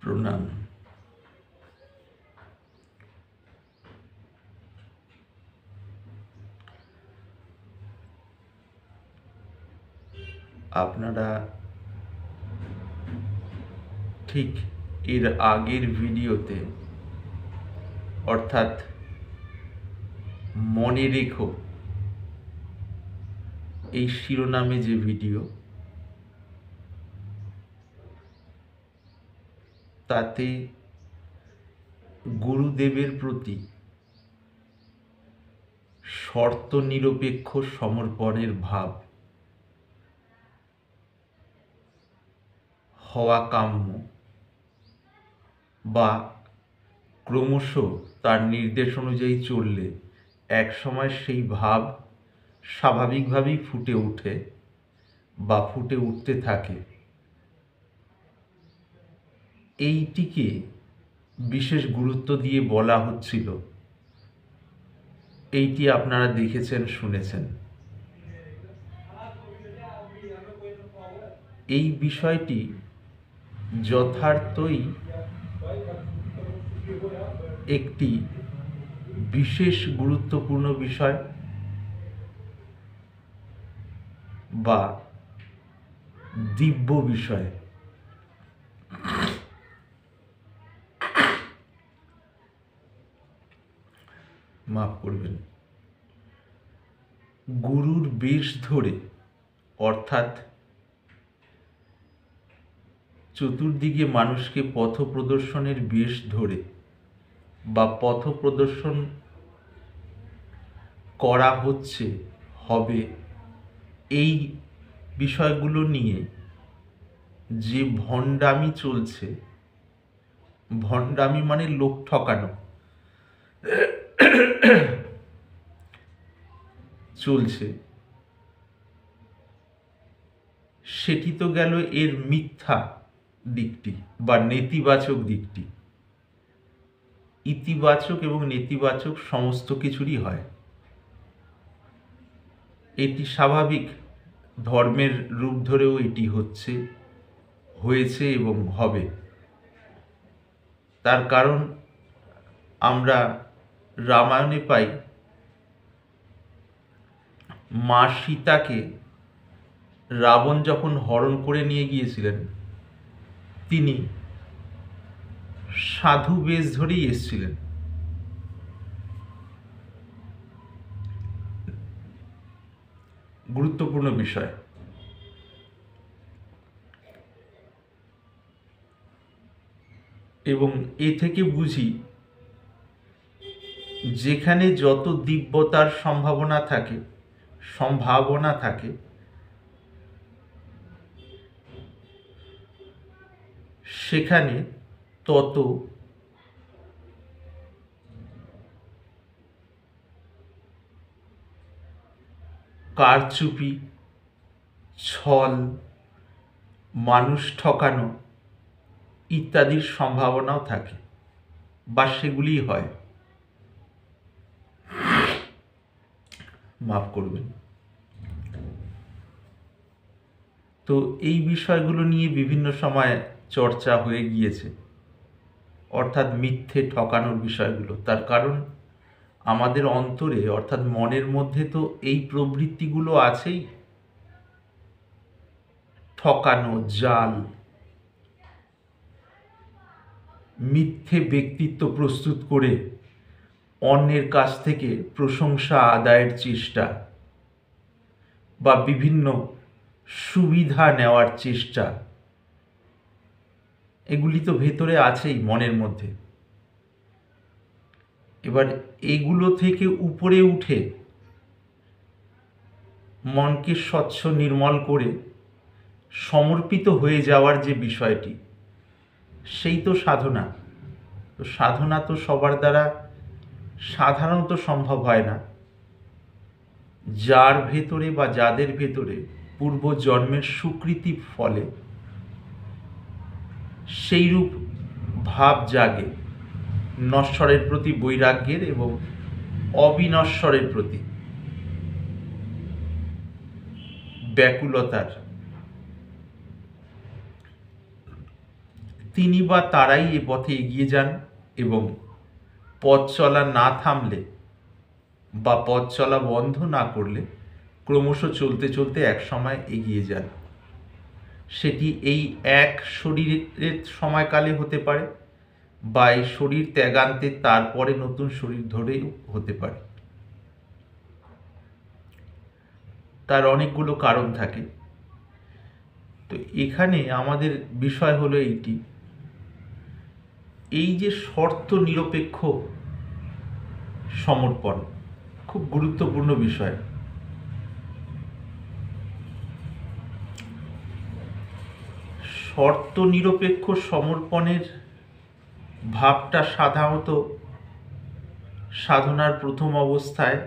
প্রণাম। আপনারা ঠিক এর আগের ভিডিওতে, অর্থাৎ মনে রেখো এই শিরোনামে যে ভিডিও, তাতে গুরুদেবের প্রতি শর্ত নিরপেক্ষ সমর্পণের ভাব হওয়া কাম্য, বা ক্রমশ তার নির্দেশ অনুযায়ী চললে একসময় সেই ভাব স্বাভাবিকভাবেই ফুটে ওঠে বা ফুটে উঠতে থাকে, এইটিকে বিশেষ গুরুত্ব দিয়ে বলা হচ্ছিল। এইটি আপনারা দেখেছেন, শুনেছেন। এই বিষয়টি যথার্থই একটি বিশেষ গুরুত্বপূর্ণ বিষয় বা দিব্য বিষয়। মাফ করবেন। গুরুর বেশ ধরে, অর্থাৎ চতুর্দিকে মানুষকে পথ প্রদর্শনের বেশ ধরে বা পথ প্রদর্শন করা হচ্ছে, হবে, এই বিষয়গুলো নিয়ে যে ভণ্ডামি চলছে, ভণ্ডামি মানে লোক ঠকানো চলছে, সেটি তো গেল এর মিথ্যা দিকটি বা নেতিবাচক দিকটি। ইতিবাচক এবং নেতিবাচক সমস্ত কিছুরই হয়, এটি স্বাভাবিক। ধর্মের রূপ ধরেও এটি হচ্ছে, হয়েছে এবং হবে। তার কারণ আমরা রামায়ণে পাই, মা সীতাকে রাবণ যখন হরণ করে নিয়ে গিয়েছিলেন, তিনি সাধু বেশ ধরেই এসেছিলেন। গুরুত্বপূর্ণ বিষয়। এবং এ থেকে বুঝি, যেখানে যত দিব্যতার সম্ভাবনা থাকে সেখানে তত কারচুপি, ছল, মানুষ ঠকানো ইত্যাদির সম্ভাবনাও থাকে, বা সেগুলি হয়। মাফ করবেন। তো এই বিষয়গুলো নিয়ে বিভিন্ন সময় চর্চা হয়ে গিয়েছে, অর্থাৎ মিথ্যে ঠকানোর বিষয়গুলো। তার কারণ আমাদের অন্তরে, অর্থাৎ মনের মধ্যে তো এই প্রবৃত্তিগুলো আছেই। ঠকানো, জাল, মিথ্যে ব্যক্তিত্ব প্রস্তুত করে অন্যের কাছ থেকে প্রশংসা আদায়ের চেষ্টা বা বিভিন্ন সুবিধা নেওয়ার চেষ্টা, এগুলি তো ভেতরে আছেই মনের মধ্যে। এবার এগুলো থেকে উপরে উঠে মনকে স্বচ্ছ নির্মল করে সমর্পিত হয়ে যাওয়ার যে বিষয়টি, সেই তো সাধনা। তো সাধনা তো সবার দ্বারা সাধারণত সম্ভব হয় না। যার ভেতরে বা যাদের ভেতরে পূর্ব জন্মের স্বীকৃতি ফলে সেইরূপ ভাব জাগে, নশ্বরের প্রতি বৈরাগ্যের এবং অবিনশ্বরের প্রতি ব্যাকুলতার, তিনি বা তারাই এ পথে এগিয়ে যান এবং পথ চলা না থামলে বা পথ চলা বন্ধ না করলে ক্রমশ চলতে চলতে এক সময় এগিয়ে যান। সেটি এই এক শরীরের সময়কালে হতে পারে বা এই শরীর ত্যাগান্তে তারপরে নতুন শরীর ধরেও হতে পারে। তার অনেকগুলো কারণ থাকে। তো এখানে আমাদের বিষয় হলো এইটি, এই যে শর্ত নিরপেক্ষ সমর্পণ খুব গুরুত্বপূর্ণ বিষয়। শর্ত নিরপেক্ষ সমর্পণের ভাবটা সাধারণত সাধনার প্রথম অবস্থায়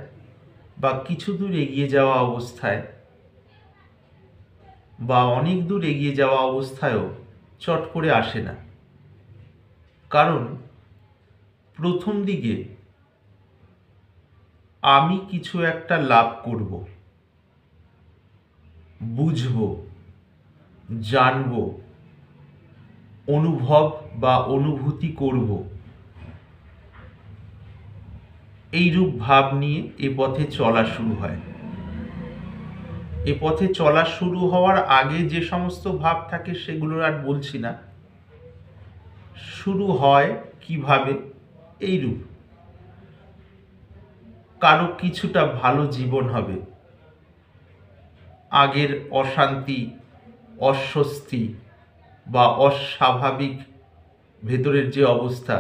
বা কিছু দূর এগিয়ে যাওয়া অবস্থায় বা অনেক দূর এগিয়ে যাওয়া অবস্থায়ও চট করে আসে না। কারণ প্রথম দিকে আমি কিছু একটা লাভ করব, বুঝব, জানব, অনুভব বা অনুভূতি করব, এইরূপ ভাব নিয়ে এ পথে চলা শুরু হয়। এ পথে চলা শুরু হওয়ার আগে যে সমস্ত ভাব থাকে সেগুলো আর বলছি না। শুরু হয় কিভাবে? এইরূপ, কারো কিছুটা ভালো জীবন হবে, আগের অশান্তি, অস্বস্তি বা অস্বাভাবিক ভেতরের যে অবস্থা,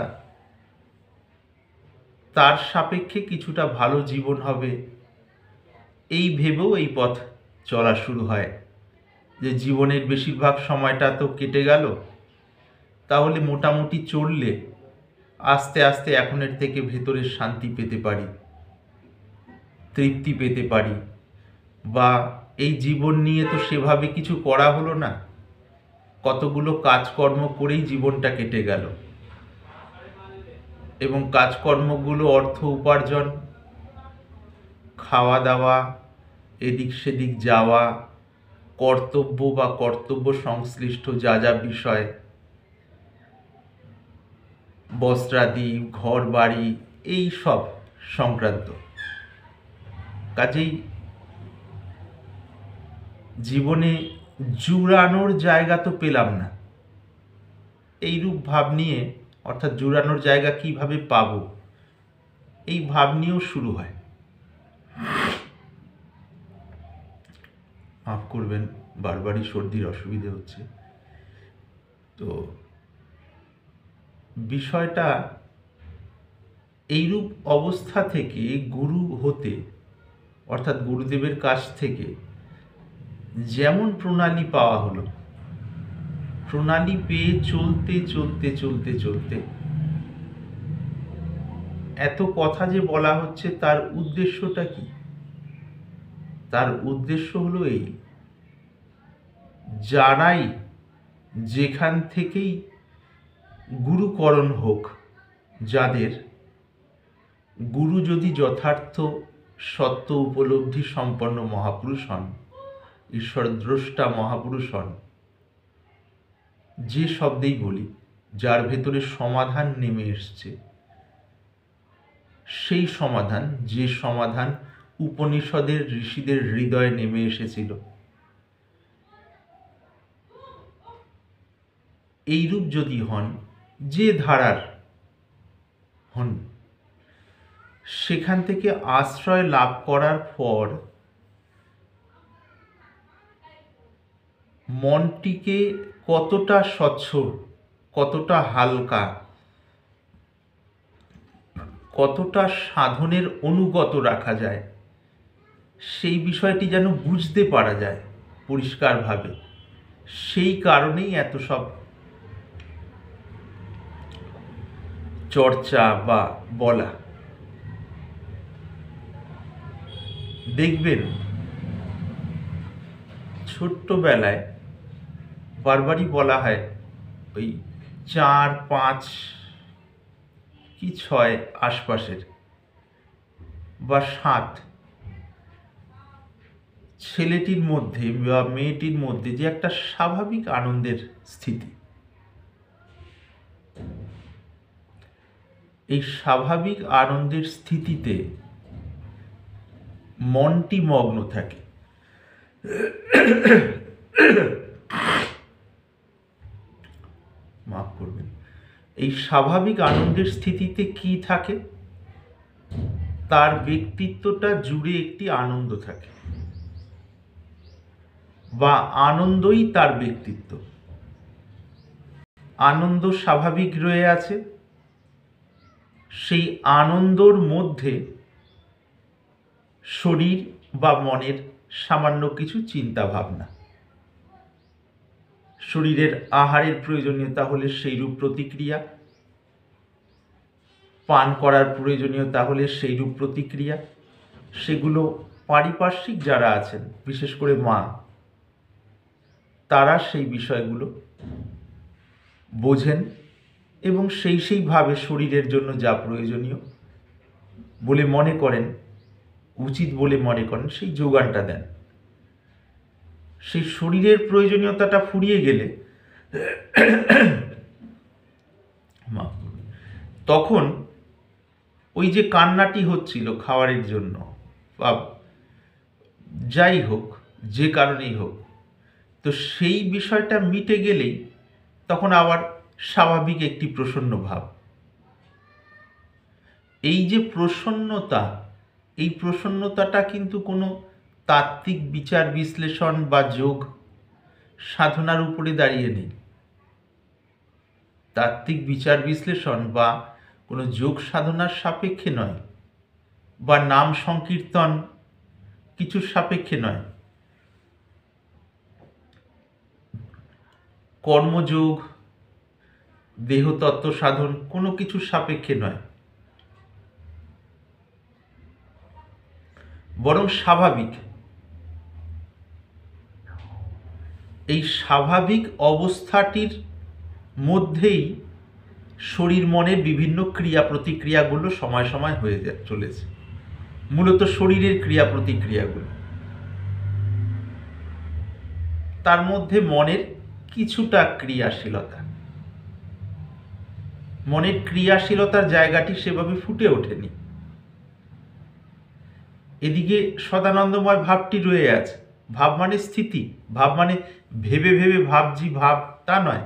তার সাপেক্ষে কিছুটা ভালো জীবন হবে, এই ভেবেও এই পথ চলা শুরু হয়। যে জীবনের বেশিরভাগ সময়টা তো কেটে গেল, তাহলে মোটামুটি চললে আস্তে আস্তে এখনের থেকে ভেতরের শান্তি পেতে পারি, তৃপ্তি পেতে পারি, বা এই জীবন নিয়ে তো সেভাবে কিছু করা হলো না, কতগুলো কাজকর্ম করেই জীবনটা কেটে গেল, এবং কাজকর্মগুলো অর্থ উপার্জন, খাওয়া দাওয়া, এদিক সেদিক যাওয়া, কর্তব্য বা কর্তব্য সংশ্লিষ্ট যা যা বিষয়, বস্ত্রাদি, ঘর বাড়ি, এই সব সংক্রান্ত। কাজেই জীবনে জুড়ানোর জায়গা তো পেলাম না, এইরূপ ভাব নিয়ে, অর্থাৎ জুড়ানোর জায়গা কিভাবে পাবো, এই ভাব নিয়েও শুরু হয়। মাফ করবেন, বারবারই সর্দির অসুবিধে হচ্ছে। তো বিষয়টা এইরূপ অবস্থা থেকে গুরু হতে, অর্থাৎ গুরুদেবের কাছ থেকে যেমন প্রণালী পাওয়া হলো, প্রণালী পেয়ে চলতে চলতে চলতে চলতে এত কথা যে বলা হচ্ছে, তার উদ্দেশ্যটা কি? তার উদ্দেশ্য হলো এই, যারাই যেখান থেকেই গুরুকরণ হোক, যাদের গুরু যদি যথার্থ সত্য উপলব্ধি সম্পন্ন মহাপুরুষ হন, ঈশ্বর দ্রষ্টা মহাপুরুষ হন, যে শব্দেই বলি, যার ভেতরে সমাধান নেমে এসছে, সেই সমাধান, যে সমাধান উপনিষদের ঋষিদের হৃদয়ে নেমে এসেছিল, এইরূপ যদি হন, যে ধারার হন, সেখান থেকে আশ্রয় লাভ করার পর মনটিকে কতটা স্বচ্ছ, কতটা হালকা, কতটা সাধনের অনুগত রাখা যায়, সেই বিষয়টি যেন বুঝতে পারা যায় পরিষ্কারভাবে। সেই কারণেই এত সব চর্চা বা বলা। দেখবেন ছোট্টবেলায় বারবারই বলা হয়, ওই 4, 5 কি 6 আশপাশের বা 7 ছেলেটির মধ্যে বা মেয়েটির মধ্যে যে একটা স্বাভাবিক আনন্দের স্থিতি, এই স্বাভাবিক আনন্দের স্থিতিতে মনটি মগ্ন থাকে। মাফ করবেন। এই স্বাভাবিক আনন্দের স্থিতিতে কি থাকে? তার ব্যক্তিত্বটা জুড়ে একটি আনন্দ থাকে, বা আনন্দই তার ব্যক্তিত্ব। আনন্দ স্বাভাবিক রয়ে আছে, সেই আনন্দর মধ্যে শরীর বা মনের সামান্য কিছু চিন্তা ভাবনা, শরীরের আহারের প্রয়োজনীয়তা হলে সেইরূপ প্রতিক্রিয়া, পান করার প্রয়োজনীয়তা হলে সেইরূপ প্রতিক্রিয়া, সেগুলো পারিপার্শ্বিক যারা আছেন, বিশেষ করে মা, তারা সেই বিষয়গুলো বোঝেন এবং সেইভাবে শরীরের জন্য যা প্রয়োজনীয় বলে মনে করেন, উচিত বলে মনে করেন, সেই যোগানটা দেন। সেই শরীরের প্রয়োজনীয়তাটা ফুরিয়ে গেলে তখন ওই যে কান্নাটি হচ্ছিল খাওয়ারের জন্য বা যাই হোক, যে কারণেই হোক, তো সেই বিষয়টা মিটে গেলেই তখন আবার স্বাভাবিক একটি প্রসন্ন ভাব। এই যে প্রসন্নতা, এই প্রসন্নতাটা কিন্তু কোনো তাত্ত্বিক বিচার বিশ্লেষণ বা যোগ সাধনার উপরে দাঁড়িয়ে নেই। তাত্ত্বিক বিচার বিশ্লেষণ বা কোনো যোগ সাধনার সাপেক্ষে নয়, বা নাম সংকীর্তন কিছুর সাপেক্ষে নয়, কর্মযোগ, দেহতত্ত্ব সাধন কোনো কিছুর সাপেক্ষে নয়, বরং স্বাভাবিক। এই স্বাভাবিক অবস্থাটির মধ্যেই শরীর মনের বিভিন্ন ক্রিয়া প্রতিক্রিয়াগুলো সময় সময় হয়ে চলেছে, মূলত শরীরের ক্রিয়া প্রতিক্রিয়াগুলো। তার মধ্যে মনের কিছুটা ক্রিয়াশীলতা, মনের ক্রিয়াশীলতার জায়গাটি সেভাবে ফুটে ওঠেনি। এদিকে সদানন্দময় ভাবটি রয়ে আছে। ভাব মানে স্থিতি, ভাব মানে ভেবে ভেবে ভাবছি ভাব তা নয়,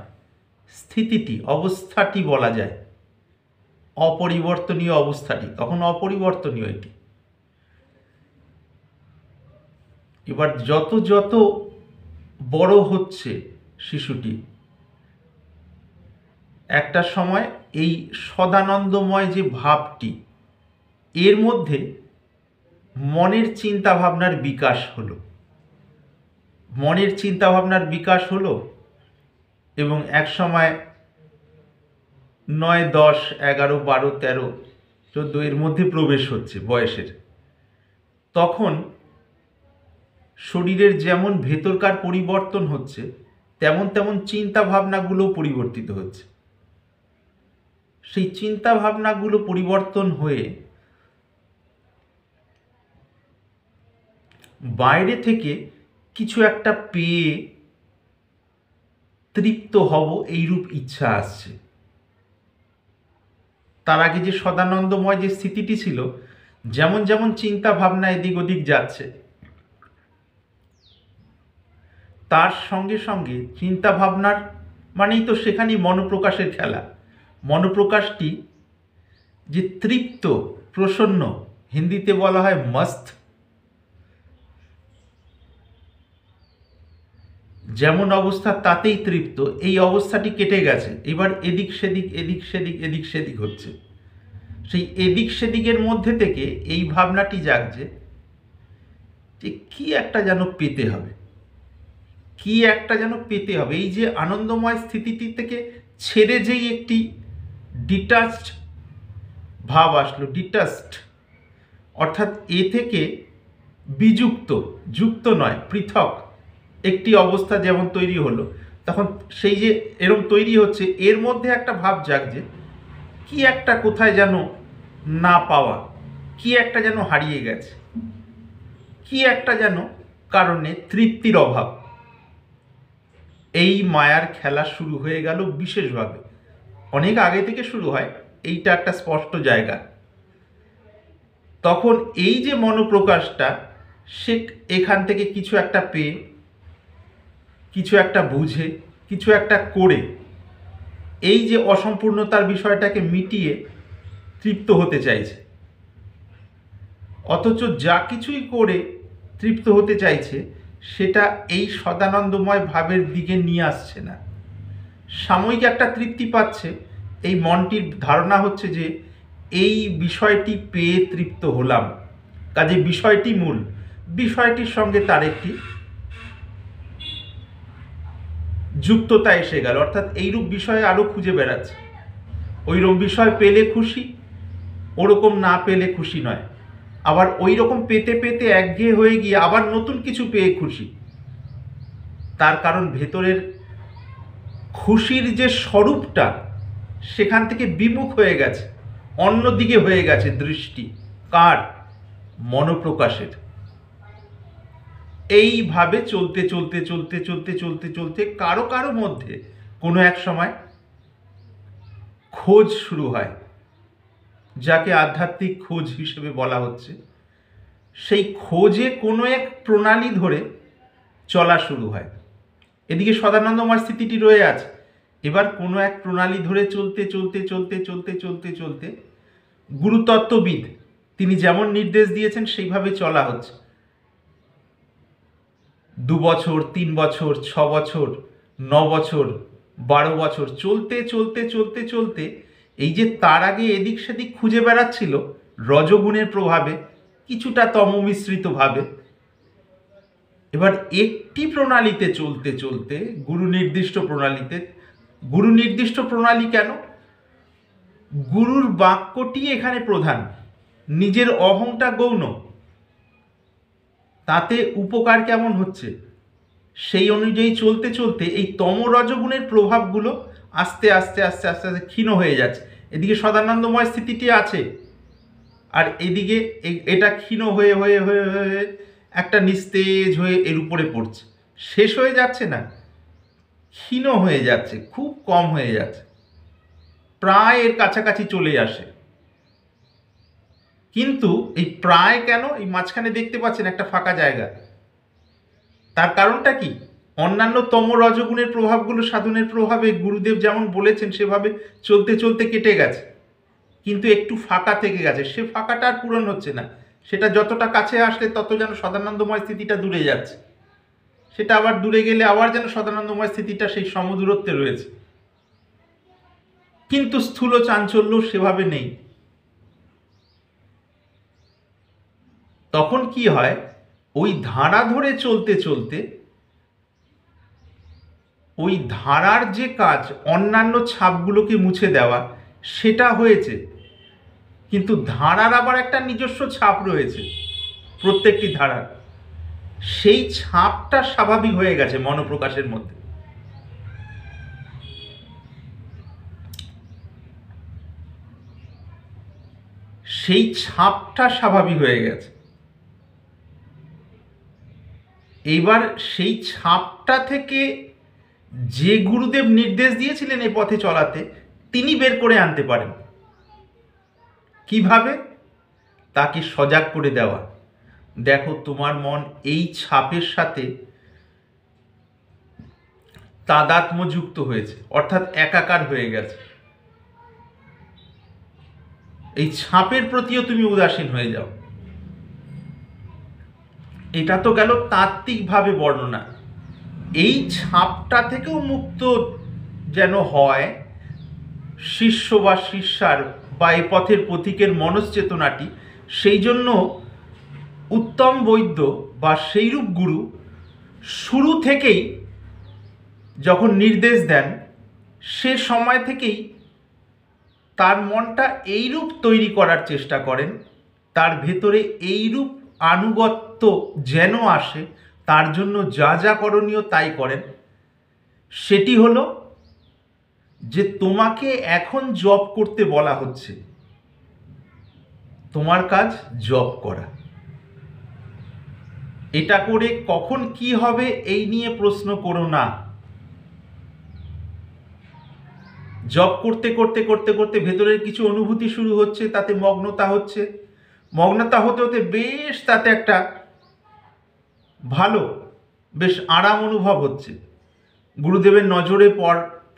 স্থিতিটি, অবস্থাটি বলা যায়, অপরিবর্তনীয় অবস্থাটি, তখন অপরিবর্তনীয় এটি। এবার যত যত বড় হচ্ছে শিশুটি, একটা সময় এই সদানন্দময় যে ভাবটি, এর মধ্যে মনের চিন্তা ভাবনার বিকাশ হলো, মনের চিন্তা ভাবনার বিকাশ হলো এবং এক সময় 9, 10, 11, 12, 13, 14 এর মধ্যে প্রবেশ হচ্ছে বয়সের। তখন শরীরের যেমন ভেতরকার পরিবর্তন হচ্ছে, তেমন তেমন চিন্তা ভাবনাগুলো পরিবর্তিত হচ্ছে। সেই চিন্তা ভাবনাগুলো পরিবর্তন হয়ে বাইরে থেকে কিছু একটা পেয়ে তৃপ্ত হব এইরূপ ইচ্ছা আসছে। তার আগে যে সদানন্দময় যে স্থিতিটি ছিল, যেমন যেমন চিন্তা ভাবনা এদিক ওদিক যাচ্ছে, তার সঙ্গে সঙ্গে চিন্তা ভাবনার মানেই তো সেখানেই মনোপ্রকাশের খেলা। মনোপ্রকাশটি যে তৃপ্ত, প্রসন্ন, হিন্দিতে বলা হয় মস্ত, যেমন অবস্থা তাতেই তৃপ্ত, এই অবস্থাটি কেটে গেছে। এবার এদিক সেদিক, এদিক সেদিক, এদিক সেদিক হচ্ছে। সেই এদিক সেদিকের মধ্যে থেকে এই ভাবনাটি জাগছে যে কি একটা যেন পেতে হবে, কি একটা যেন পেতে হবে। এই যে আনন্দময় স্থিতিটি থেকে ছেড়ে যেই একটি ডিটাচড ভাব আসলো, ডিটাচড অর্থাৎ এ থেকে বিযুক্ত, যুক্ত নয়, পৃথক একটি অবস্থা যেমন তৈরি হলো, তখন সেই যে এরম তৈরি হচ্ছে, এর মধ্যে একটা ভাব জাগছে কি একটা কোথায় যেন না পাওয়া, কি একটা যেন হারিয়ে গেছে, কি একটা যেন কারণে তৃপ্তির অভাব। এই মায়ার খেলা শুরু হয়ে গেল বিশেষভাবে। অনেক আগে থেকে শুরু হয়, এইটা একটা স্পষ্ট জায়গা। তখন এই যে মনোপ্রকাশটা, সে এখান থেকে কিছু একটা পেয়ে, কিছু একটা বুঝে, কিছু একটা করে এই যে অসম্পূর্ণতার বিষয়টাকে মিটিয়ে তৃপ্ত হতে চাইছে। অথচ যা কিছুই করে তৃপ্ত হতে চাইছে সেটা এই সদানন্দময় ভাবের দিকে নিয়ে আসছে না। সাময়িক একটা তৃপ্তি পাচ্ছে, এই মনটির ধারণা হচ্ছে যে এই বিষয়টি পেয়ে তৃপ্ত হলাম, কাজে বিষয়টি মূল, বিষয়টির সঙ্গে তার একটি যুক্ততা এসে গেল, অর্থাৎ এইরূপ বিষয়ে আরও খুঁজে বেড়াচ্ছে। ওইরকম বিষয় পেলে খুশি, ওরকম না পেলে খুশি নয়। আবার ওই রকম পেতে পেতে একঘেয়ে হয়ে গিয়ে আবার নতুন কিছু পেয়ে খুশি। তার কারণ ভেতরের খুশির যে স্বরূপটা সেখান থেকে বিমুখ হয়ে গেছে, অন্যদিকে হয়ে গেছে দৃষ্টি। কার? মনোপ্রকাশের। এইভাবে চলতে চলতে চলতে চলতে চলতে চলতে কারো কারো মধ্যে কোনো এক সময় খোঁজ শুরু হয়, যাকে আধ্যাত্মিক খোঁজ হিসেবে বলা হচ্ছে। সেই খোঁজে কোনো এক প্রণালী ধরে চলা শুরু হয়। এদিকে সদানন্দময় স্থিতিটি রয়ে আছে। এবার কোনো এক প্রণালী ধরে চলতে চলতে চলতে চলতে চলতে চলতে গুরুতত্ত্ববিদ তিনি যেমন নির্দেশ দিয়েছেন সেইভাবে চলা হচ্ছে। 2 বছর, 3 বছর, 6 বছর, 9 বছর, 12 বছর চলতে চলতে চলতে চলতে এই যে তার আগে এদিক সেদিক খুঁজে বেড়াচ্ছিল রজগুণের প্রভাবে, কিছুটা তমমিশ্রিতভাবে, এবার একটি প্রণালীতে চলতে চলতে গুরু নির্দিষ্ট প্রণালীতে। গুরু নির্দিষ্ট প্রণালী কেন? গুরুর বাক্যটি এখানে প্রধান, নিজের অহংটা গৌণ, তাতে উপকার কেমন হচ্ছে সেই অনুযায়ী চলতে চলতে এই তম রজগুণের প্রভাবগুলো আস্তে আস্তে আস্তে আস্তে আস্তে ক্ষীণ হয়ে যাচ্ছে। এদিকে সদানন্দময় স্থিতিটি আছে, আর এদিকে এটা ক্ষীণ হয়ে হয়ে হয়ে হয়ে একটা নিস্তেজ হয়ে এর উপরে পড়ছে। শেষ হয়ে যাচ্ছে না, ক্ষীণ হয়ে যাচ্ছে, খুব কম হয়ে যাচ্ছে, প্রায় এর কাছাকাছি চলে আসে। কিন্তু এই প্রায় কেন? এই মাঝখানে দেখতে পাচ্ছেন একটা ফাঁকা জায়গা। তার কারণটা কি? অন্যান্য তম রজগুণের প্রভাবগুলো সাধনের প্রভাবে গুরুদেব যেমন বলেছেন সেভাবে চলতে চলতে কেটে গেছে, কিন্তু একটু ফাঁকা থেকে গেছে। সে ফাঁকাটা আর পূরণ হচ্ছে না, সেটা যতটা কাছে আসলে তত যেন সদানন্দময় স্থিতিটা দূরে যাচ্ছে, সেটা আবার দূরে গেলে আবার যেন সদানন্দময় স্থিতিটা সেই সমদূরত্বে রয়েছে, কিন্তু স্থূল চাঞ্চল্য সেভাবে নেই। তখন কি হয়? ওই ধারা ধরে চলতে চলতে ওই ধারার যে কাজ অন্যান্য ছাপগুলোকে মুছে দেওয়া সেটা হয়েছে, কিন্তু ধারার আবার একটা নিজস্ব ছাপ রয়েছে প্রত্যেকটি ধারার, সেই ছাপটা স্বাভাবিক হয়ে গেছে মনোপ্রকাশের মধ্যে। সেই ছাপটা স্বাভাবিক হয়ে গেছে। এইবার সেই ছাপটা থেকে যে গুরুদেব নির্দেশ দিয়েছিলেন এই পথে চলাতে, তিনি বের করে আনতে পারেন। কিভাবে? তাকে সজাগ করে দেওয়া। দেখো, তোমার মন এই ছাপের সাথে তাদাত্ম্যযুক্ত হয়েছে, অর্থাৎ একাকার হয়ে গেছে। এই ছাপের প্রতিও তুমি উদাসীন হয়ে যাও। এটা তো গেল তাত্ত্বিকভাবে বর্ণনা। এই ছাপটা থেকেও মুক্ত যেন হয় শিষ্য বা শিষ্যার বা এই পথের পথিকের মনশ্চেতনাটি, সেই জন্য উত্তম বৈদ্য বা সেইরূপ গুরু শুরু থেকেই যখন নির্দেশ দেন, সে সময় থেকেই তার মনটা এইরূপ তৈরি করার চেষ্টা করেন, তার ভেতরে এইরূপ আনুগত্য যেন আসে, তার জন্য যা যা করণীয় তাই করেন। সেটি হলো যে তোমাকে এখন জপ করতে বলা হচ্ছে, তোমার কাজ জপ করা। এটা করে কখন কি হবে এই নিয়ে প্রশ্ন করো না। জপ করতে করতে করতে করতে ভেতরের কিছু অনুভূতি শুরু হচ্ছে, তাতে মগ্নতা হচ্ছে, মগ্নতা হতে হতে বেশ তাতে একটা ভালো বেশ আরাম অনুভব হচ্ছে। গুরুদেবের নজরে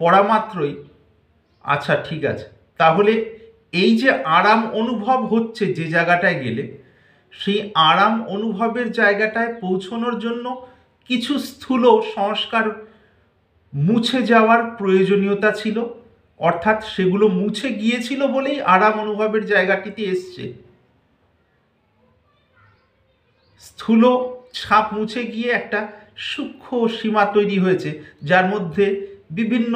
পড়া মাত্রই আচ্ছা ঠিক আছে, তাহলে এই যে আরাম অনুভব হচ্ছে যে জায়গাটায় গেলে, সেই আরাম অনুভবের জায়গাটায় পৌঁছানোর জন্য কিছু স্থূল সংস্কার মুছে যাওয়ার প্রয়োজনীয়তা ছিল, অর্থাৎ সেগুলো মুছে গিয়েছিল বলেই আরাম অনুভবের জায়গাটিতে এসছে। স্থূল ছাপ মুছে গিয়ে একটা সূক্ষ্ম সীমা তৈরি হয়েছে, যার মধ্যে বিভিন্ন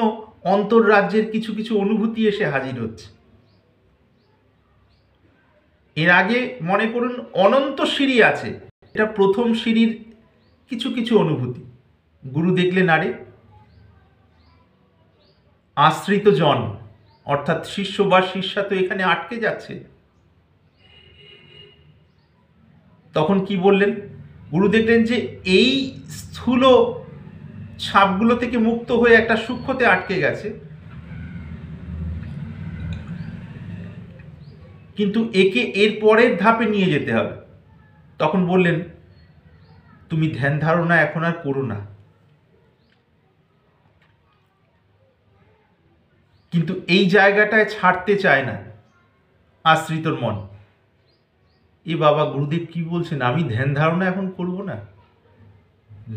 অন্তর্রাজ্যের কিছু কিছু অনুভূতি এসে হাজির হচ্ছে। এর আগে মনে করুন অনন্ত সিঁড়ি আছে, এটা প্রথম সিঁড়ির কিছু কিছু অনুভূতি। গুরু দেখলেন আরে আশ্রিত জন, অর্থাৎ শিষ্য বা শিষ্যা তো এখানে আটকে যাচ্ছে। তখন কি বললেন? গুরু দেখলেন যে এই স্থূল ছাপগুলো থেকে মুক্ত হয়ে একটা সূক্ষ্মতে আটকে গেছে, কিন্তু একে এর পরের ধাপে নিয়ে যেতে হবে। তখন বললেন তুমি ধ্যান ধারণা এখন আর করো না। কিন্তু এই জায়গাটায় ছাড়তে চায় না আশ্রিতর মন। এ বাবা, গুরুদেব কি বলছেন? আমি ধ্যান ধারণা এখন করব না?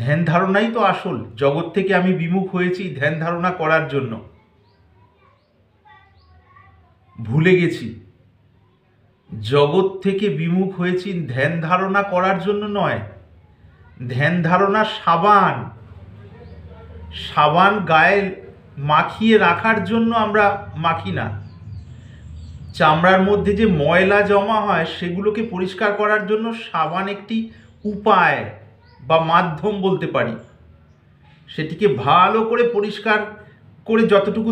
ধ্যান ধারণাই তো আসল। জগৎ থেকে আমি বিমুখ হয়েছি ধ্যান ধারণা করার জন্য। ভুলে গেছি জগৎ থেকে বিমুখ হয়েছি ধ্যান ধারণা করার জন্য নয়। ধ্যান ধারণা সাবান সাবান গায়ে মাখিয়ে রাখার জন্য আমরা মাখি না। চামড়ার মধ্যে যে ময়লা জমা হয় সেগুলোকে পরিষ্কার করার জন্য সাবান একটি উপায় বা মাধ্যম বলতে পারি। সেটিকে ভালো করে পরিষ্কার করে যতটুকু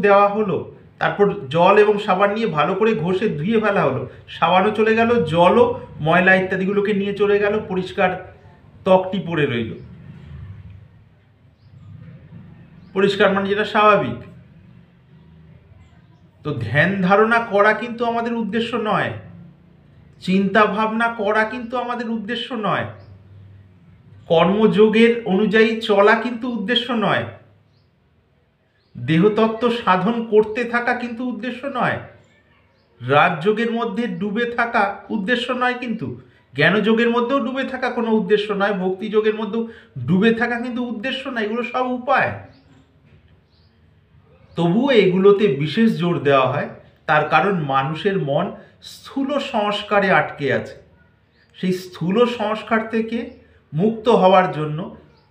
দেওয়া হলো, তারপর জল এবং সাবান নিয়ে ভালো করে ঘষে ধুয়ে ফেলা হলো। সাবানও চলে গেল, জলও ময়লা ইত্যাদিগুলোকে নিয়ে চলে গেল, পরিষ্কার ত্বকটি পড়ে রইল। পরিষ্কার মানে যেটা স্বাভাবিক। তো ধ্যান ধারণা করা কিন্তু আমাদের উদ্দেশ্য নয়, চিন্তা ভাবনা করা কিন্তু আমাদের উদ্দেশ্য নয়, কর্মযোগের অনুযায়ী চলা কিন্তু উদ্দেশ্য নয়, দেহতত্ত্ব সাধন করতে থাকা কিন্তু উদ্দেশ্য নয়, রাজযোগের মধ্যে ডুবে থাকা উদ্দেশ্য নয়, কিন্তু জ্ঞানযোগের মধ্যেও ডুবে থাকা কোনো উদ্দেশ্য নয়, ভক্তিযোগের মধ্যেও ডুবে থাকা কিন্তু উদ্দেশ্য নয়। এগুলো সব উপায়। তবুও এগুলোতে বিশেষ জোর দেওয়া হয়, তার কারণ মানুষের মন স্থূল সংস্কারে আটকে আছে। সেই স্থূল সংস্কার থেকে মুক্ত হওয়ার জন্য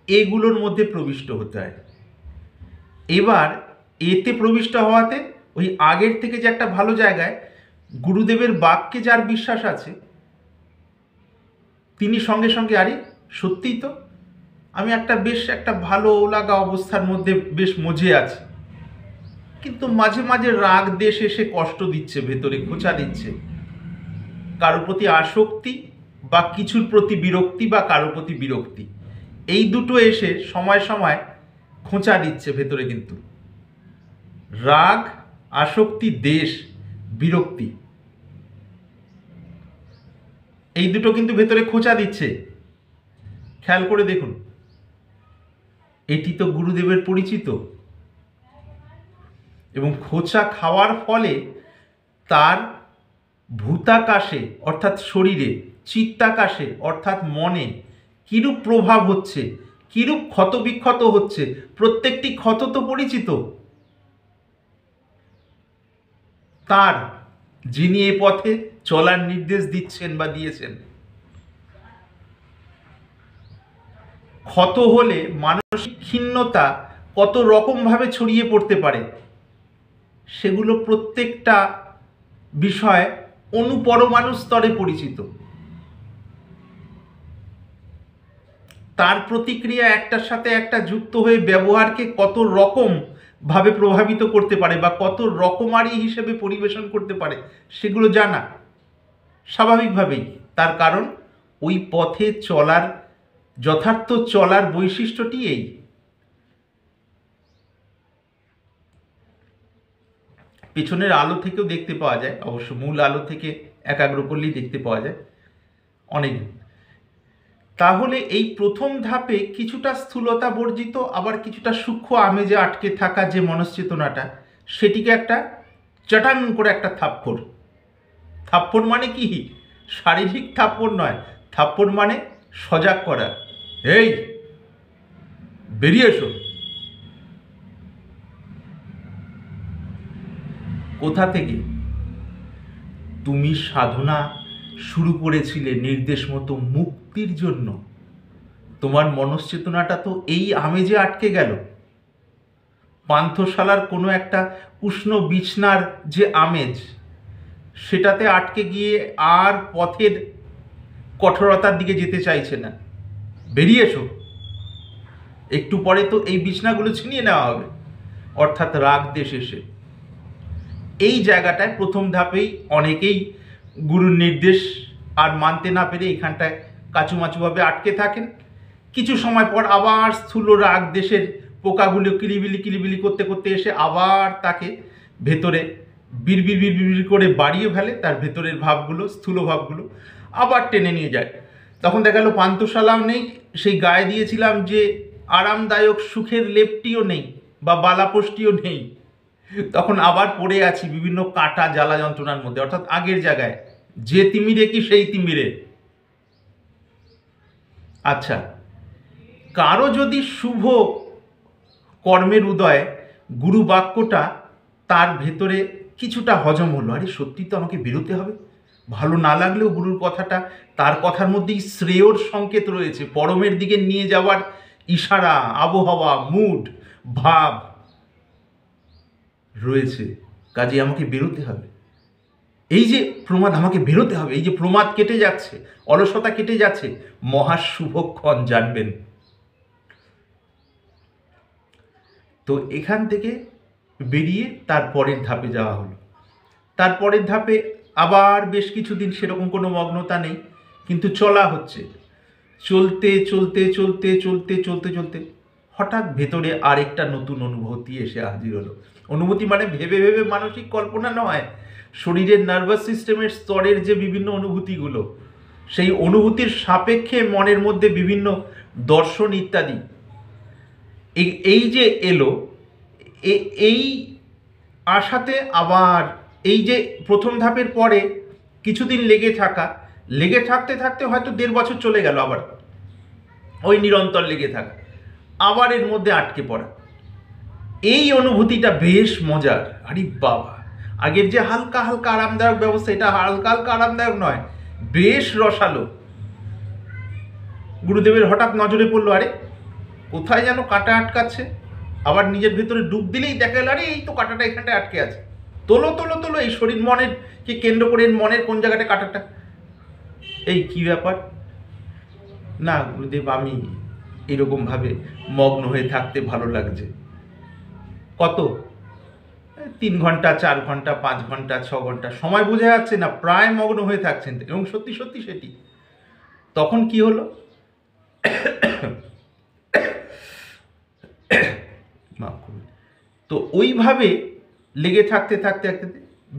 এগুলোর মধ্যে প্রবিষ্ট হতে হয়। এবার এতে প্রবিষ্ট হওয়াতে ওই আগের থেকে যে একটা ভালো জায়গায় গুরুদেবের বাক্যে যার বিশ্বাস আছে, তিনি সঙ্গে সঙ্গে আরে সত্যিই তো আমি বেশ একটা ভালো লাগা অবস্থার মধ্যে বেশ মজে আছি, কিন্তু মাঝে মাঝে রাগ দেশ এসে কষ্ট দিচ্ছে, ভেতরে খোঁচা দিচ্ছে। কারোর প্রতি আসক্তি বা কিছুর প্রতি বিরক্তি বা কারোর প্রতি বিরক্তি, এই দুটো এসে সময় সময় খোঁচা দিচ্ছে ভেতরে। কিন্তু রাগ, আসক্তি, দেশ, বিরক্তি, এই দুটো কিন্তু ভেতরে খোঁচা দিচ্ছে। খেয়াল করে দেখুন, এটি তো গুরুদেবের পরিচিত। এবং খোঁচা খাওয়ার ফলে তার ভূতাকাশে অর্থাৎ শরীরে, চিত্তাকাশে অর্থাৎ মনে কিরূপ প্রভাব হচ্ছে, কিরূপ ক্ষত বিক্ষত হচ্ছে, প্রত্যেকটি ক্ষত তো পরিচিত তার, যিনি এ পথে চলার নির্দেশ দিচ্ছেন বা দিয়েছেন। ক্ষত হলে মানসিক ক্ষীণতা কত রকমভাবে ছড়িয়ে পড়তে পারে, সেগুলো প্রত্যেকটা বিষয় অনুপরমাণু স্তরে পরিচিত। তার প্রতিক্রিয়া একটার সাথে একটা যুক্ত হয়ে ব্যবহারকে কত রকম ভাবে প্রভাবিত করতে পারে বা কত রকমারি হিসেবে পরিবেশন করতে পারে, সেগুলো জানা স্বাভাবিকভাবেই। তার কারণ ওই পথে চলার, যথার্থ চলার বৈশিষ্ট্যটি এই। পেছনের আলো থেকেও দেখতে পাওয়া যায়, অবশ্য মূল আলো থেকে একাগ্র করলেই দেখতে পাওয়া যায় অনেক। তাহলে এই প্রথম ধাপে কিছুটা স্থূলতা বর্জিত, আবার কিছুটা সূক্ষ্ম আমেজে আটকে থাকা যে মনশ্চেতনাটা, সেটিকে একটা চটাং করে একটা থাপ্পড়। থাপ্পড় মানে কি? শারীরিক থাপ্পড় নয়, থাপ্পড় মানে সজাগ করা। এই বেরিয়ে এসো। কোথা থেকে? তুমি সাধনা শুরু করেছিলে নির্দেশ মতো মুক্তির জন্য, তোমার মনশ্চেতনাটা তো এই আমেজে আটকে গেল। পান্থশালার কোনো একটা উষ্ণ বিছনার যে আমেজ, সেটাতে আটকে গিয়ে আর পথের কঠোরতার দিকে যেতে চাইছে না। বেরিয়ে এসো। একটু পরে তো এই বিছনাগুলো ছিনিয়ে নেওয়া হবে, অর্থাৎ রাগ দেশ এসে। এই জায়গাটায় প্রথম ধাপেই অনেকেই গুরুর নির্দেশ আর মানতে না পেরে এখানটায় কাচুমাচুভাবে আটকে থাকেন। কিছু সময় পর আবার স্থূল রাগ দেশের পোকাগুলো কিলিবিলি করতে করতে এসে আবার তাকে ভেতরে বিড়বিড় করে বাড়িয়ে ফেলে, তার ভেতরের ভাবগুলো, স্থূল ভাবগুলো আবার টেনে নিয়ে যায়। তখন দেখা গেল পান্থশালাও নেই, সেই গায়ে দিয়েছিলাম যে আরামদায়ক সুখের লেপটিও নেই বা বালাপোষ্টিও নেই। তখন আবার পড়ে আছি বিভিন্ন কাটা জ্বালা যন্ত্রণার মধ্যে, অর্থাৎ আগের জায়গায়, যে তিমিরে কি সেই তিমিরে। আচ্ছা, কারো যদি শুভ কর্মের উদয় গুরু বাক্যটা তার ভেতরে কিছুটা হজম হলো, আরে সত্যি তো আমাকে বেরোতে হবে, ভালো না লাগলেও গুরুর কথাটা, তার কথার মধ্যেই শ্রেয়র সংকেত রয়েছে, পরমের দিকে নিয়ে যাওয়ার ইশারা, আবহাওয়া, মুড, ভাব রয়েছে, কাজে আমাকে বেরোতে হবে। এই যে প্রমাদ, আমাকে বেরোতে হবে, এই যে প্রমাদ কেটে যাচ্ছে, অলসতা কেটে যাচ্ছে, মহাশুভক্ষণ জানবেন। তো এখান থেকে বেরিয়ে তারপরের ধাপে যাওয়া হলো। তারপরের ধাপে আবার বেশ কিছুদিন সেরকম কোনো মগ্নতা নেই, কিন্তু চলা হচ্ছে। চলতে চলতে চলতে চলতে চলতে চলতে হঠাৎ ভেতরে আরেকটা নতুন অনুভূতি এসে হাজির হলো। অনুভূতি মানে ভেবে ভেবে মানসিক কল্পনা নয়, শরীরের নার্ভাস সিস্টেমের স্তরের যে বিভিন্ন অনুভূতিগুলো, সেই অনুভূতির সাপেক্ষে মনের মধ্যে বিভিন্ন দর্শন ইত্যাদি এই যে এলো, এই আশাতে আবার এই যে প্রথম ধাপের পরে কিছুদিন লেগে থাকতে থাকতে হয়তো 1.5 বছর চলে গেল, আবার ওই নিরন্তর লেগে থাকা, আবার এর মধ্যে আটকে পড়া। এই অনুভূতিটা বেশ মজার। আরে বাবা, আগের যে হালকা হালকা আরামদায়ক ব্যবস্থা, এটা হালকা হালকা আরামদায়ক নয়, বেশ রসালো। গুরুদেবের হঠাৎ নজরে পড়লো, আরে কোথায় যেন কাটা আটকাচ্ছে। আবার নিজের ভেতরে ডুব দিলেই দেখা গেল, আরে এই তো কাটাটা এখানটায় আটকে আছে। তোলো তোলো তোলো, এই শরীর মনের কে কেন্দ্র করে মনের কোন জায়গাটা কাটাটা, এই কি ব্যাপার? না গুরুদেব, আমি এরকমভাবে মগ্ন হয়ে থাকতে ভালো লাগছে। কত? 3 ঘন্টা, 4 ঘন্টা, 5 ঘন্টা, 6 ঘন্টা, সময় বোঝা যাচ্ছে না, প্রায় মগ্ন হয়ে থাকছেন, এবং সত্যি সত্যি সেটি। তখন কি হলো? তো ওইভাবে লেগে থাকতে থাকতে থাকতে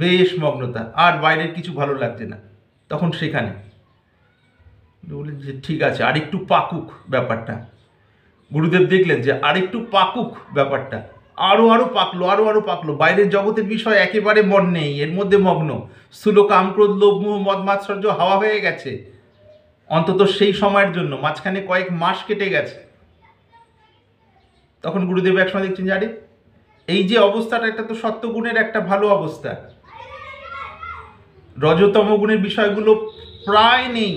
বেশ মগ্নতা, আর বাইরের কিছু ভালো লাগছে না। তখন সেখানে বললেন যে ঠিক আছে, আরেকটু পাকুক ব্যাপারটা। গুরুদেব দেখলেন যে আরেকটু পাকুক ব্যাপারটা, আরো পাকলো। বাইরের জগতের বিষয় একেবারে মন নেই, এর মধ্যে মগ্ন। স্থূল কাম, ক্রোধ, লোভ, মোহ, মদ, মাৎসর্য হাওয়া হয়ে গেছে, অন্তত সেই সময়ের জন্য। মাঝখানে কয়েক মাস কেটে গেছে। তখন গুরুদেব একসময় দেখছেন যে আরে এই যে অবস্থাটা, এটা তো সত্যগুণের একটা ভালো অবস্থা, রজতম গুণের বিষয়গুলো প্রায় নেই,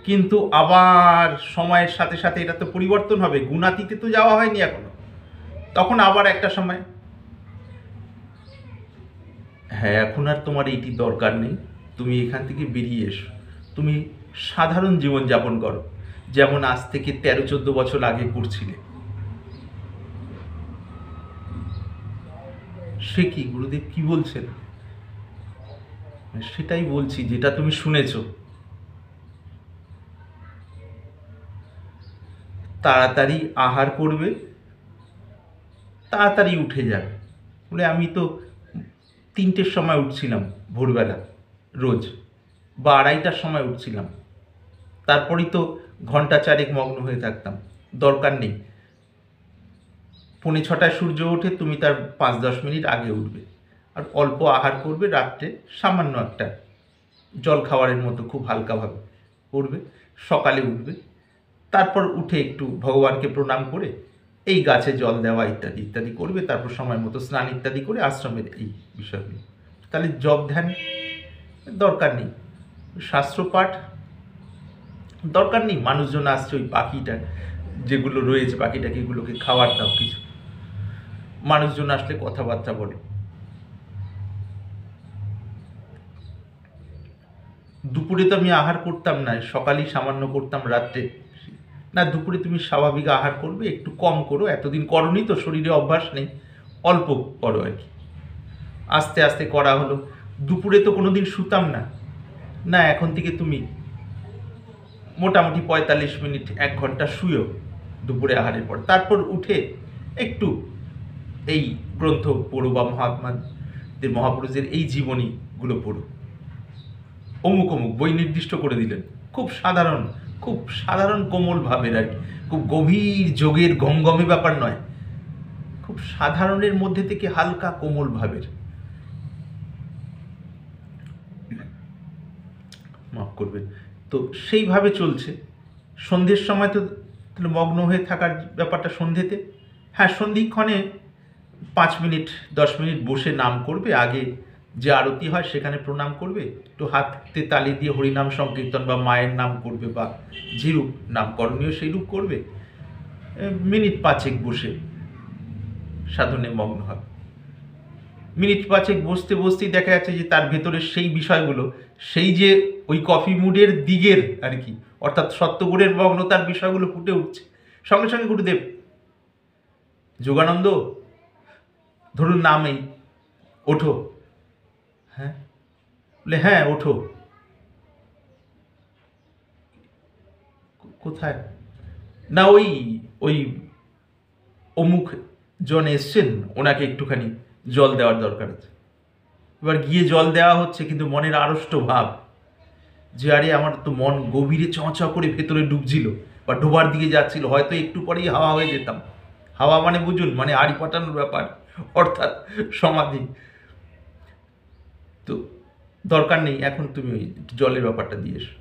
কিন্তু আবার সময়ের সাথে সাথে এটা তো পরিবর্তন হবে, গুণাতীতে তো যাওয়া হয়নি এখনো। তখন আবার একটা সময়, হ্যাঁ এখন আর তোমার এইটি দরকার নেই, তুমি এখান থেকে বেরিয়ে এসো, তুমি সাধারণ জীবনযাপন করো, যেমন আজ থেকে 13-14 বছর আগে করছিলে। সে কি গুরুদেব, কি বলছেন? সেটাই বলছি যেটা তুমি শুনেছো। তাড়াতাড়ি আহার করবে, তাড়াতাড়ি উঠে যাবে, বলে আমি তো 3টের সময় উঠছিলাম ভোরবেলা রোজ, বা 2:30টার সময় উঠছিলাম, তারপরেই তো ঘন্টা 4 মগ্ন হয়ে থাকতাম। দরকার নেই, 5:45 সূর্য ওঠে, তুমি তার 5-10 মিনিট আগে উঠবে, আর অল্প আহার করবে, রাত্রে সামান্য একটা জল খাওয়ারের মতো খুব হালকাভাবে করবে, সকালে উঠবে, তারপর উঠে একটু ভগবানকে প্রণাম করে এই গাছে জল দেওয়া ইত্যাদি ইত্যাদি করবে, তারপর সময় মতো স্নান ইত্যাদি করে আশ্রমের এই বিষয়গুলো। তাহলে জপ ধ্যান দরকার নেই, শাস্ত্র পাঠ দরকার নেই। মানুষজন আসছে, ওই পাখিটা যেগুলো রয়েছে, পাখিটাকে এগুলোকে খাবার দাও কিছু, মানুষজন আসলে কথাবার্তা বলে। দুপুরে তো আমি আহার করতাম না, সকালেই সামান্য করতাম, রাত্রে না। দুপুরে তুমি স্বাভাবিক আহার করবে, একটু কম করো, এতদিন করনি তো, শরীরে অভ্যাস নেই, অল্প করো আর কি, আস্তে আস্তে করা হলো। দুপুরে তো কোনোদিন শুতাম না, না এখন থেকে তুমি মোটামুটি 45 মিনিট 1 ঘন্টা শুয়েও দুপুরে আহারের পর, তারপর উঠে একটু এই গ্রন্থ পড়ো বা মহাত্মাদের মহাপুরুষদের এই জীবনীগুলো পড়ো। অমুক অমুক বই নির্দিষ্ট করে দিলেন, খুব সাধারণ কোমল ভাবের আর কি, খুব গভীর যোগের গমগমে ব্যাপার নয়, খুব সাধারণের মধ্যে থেকে হালকা কোমল ভাবের, মাফ করবেন। তো সেইভাবে চলছে। সন্ধ্যের সময় তো মগ্ন হয়ে থাকার ব্যাপারটা সন্ধ্যেতে, হ্যাঁ সন্ধিক্ষণে 5 মিনিট 10 মিনিট বসে নাম করবে, আগে যে আরতি হয় সেখানে প্রণাম করবে, একটু হাতে তালি দিয়ে হরিনাম সংকীর্তন বা মায়ের নাম করবে, বা যেরূপ নাম করণীয় সেইরূপ করবে, মিনিট 5 বসে সাধনে মগ্ন হবে। মিনিট 5 বসতে বসতেই দেখা যাচ্ছে যে তার ভেতরে সেই বিষয়গুলো, সেই যে ওই কফি মুডের দিকের আর কি, অর্থাৎ সত্যগুণের মগ্নতার বিষয়গুলো ফুটে উঠছে। সঙ্গে সঙ্গে গুরুদেব, যোগানন্দ ধরুন নাম এই, ওঠো। হ্যাঁ বলে হ্যাঁ ওঠো। কোথায়? না ওই ওই অমুক জন এসছেন, ওনাকে একটুখানি জল দেওয়ার দরকার আছে। এবার গিয়ে জল দেওয়া হচ্ছে, কিন্তু মনের আড়ষ্ট ভাব যে আরে আমার তো মন গভীরে চ করে ভেতরে ডুবছিল বা ডোবার দিকে যাচ্ছিল, হয়তো একটু পরেই হাওয়া হয়ে যেতাম। হাওয়া মানে বুঝুন, মানে আড়ি পাঠানোর ব্যাপার, অর্থাৎ সমাধি। তো দরকার নেই, এখন তুমি ওই জলের ব্যাপারটা দিয়ে এসো।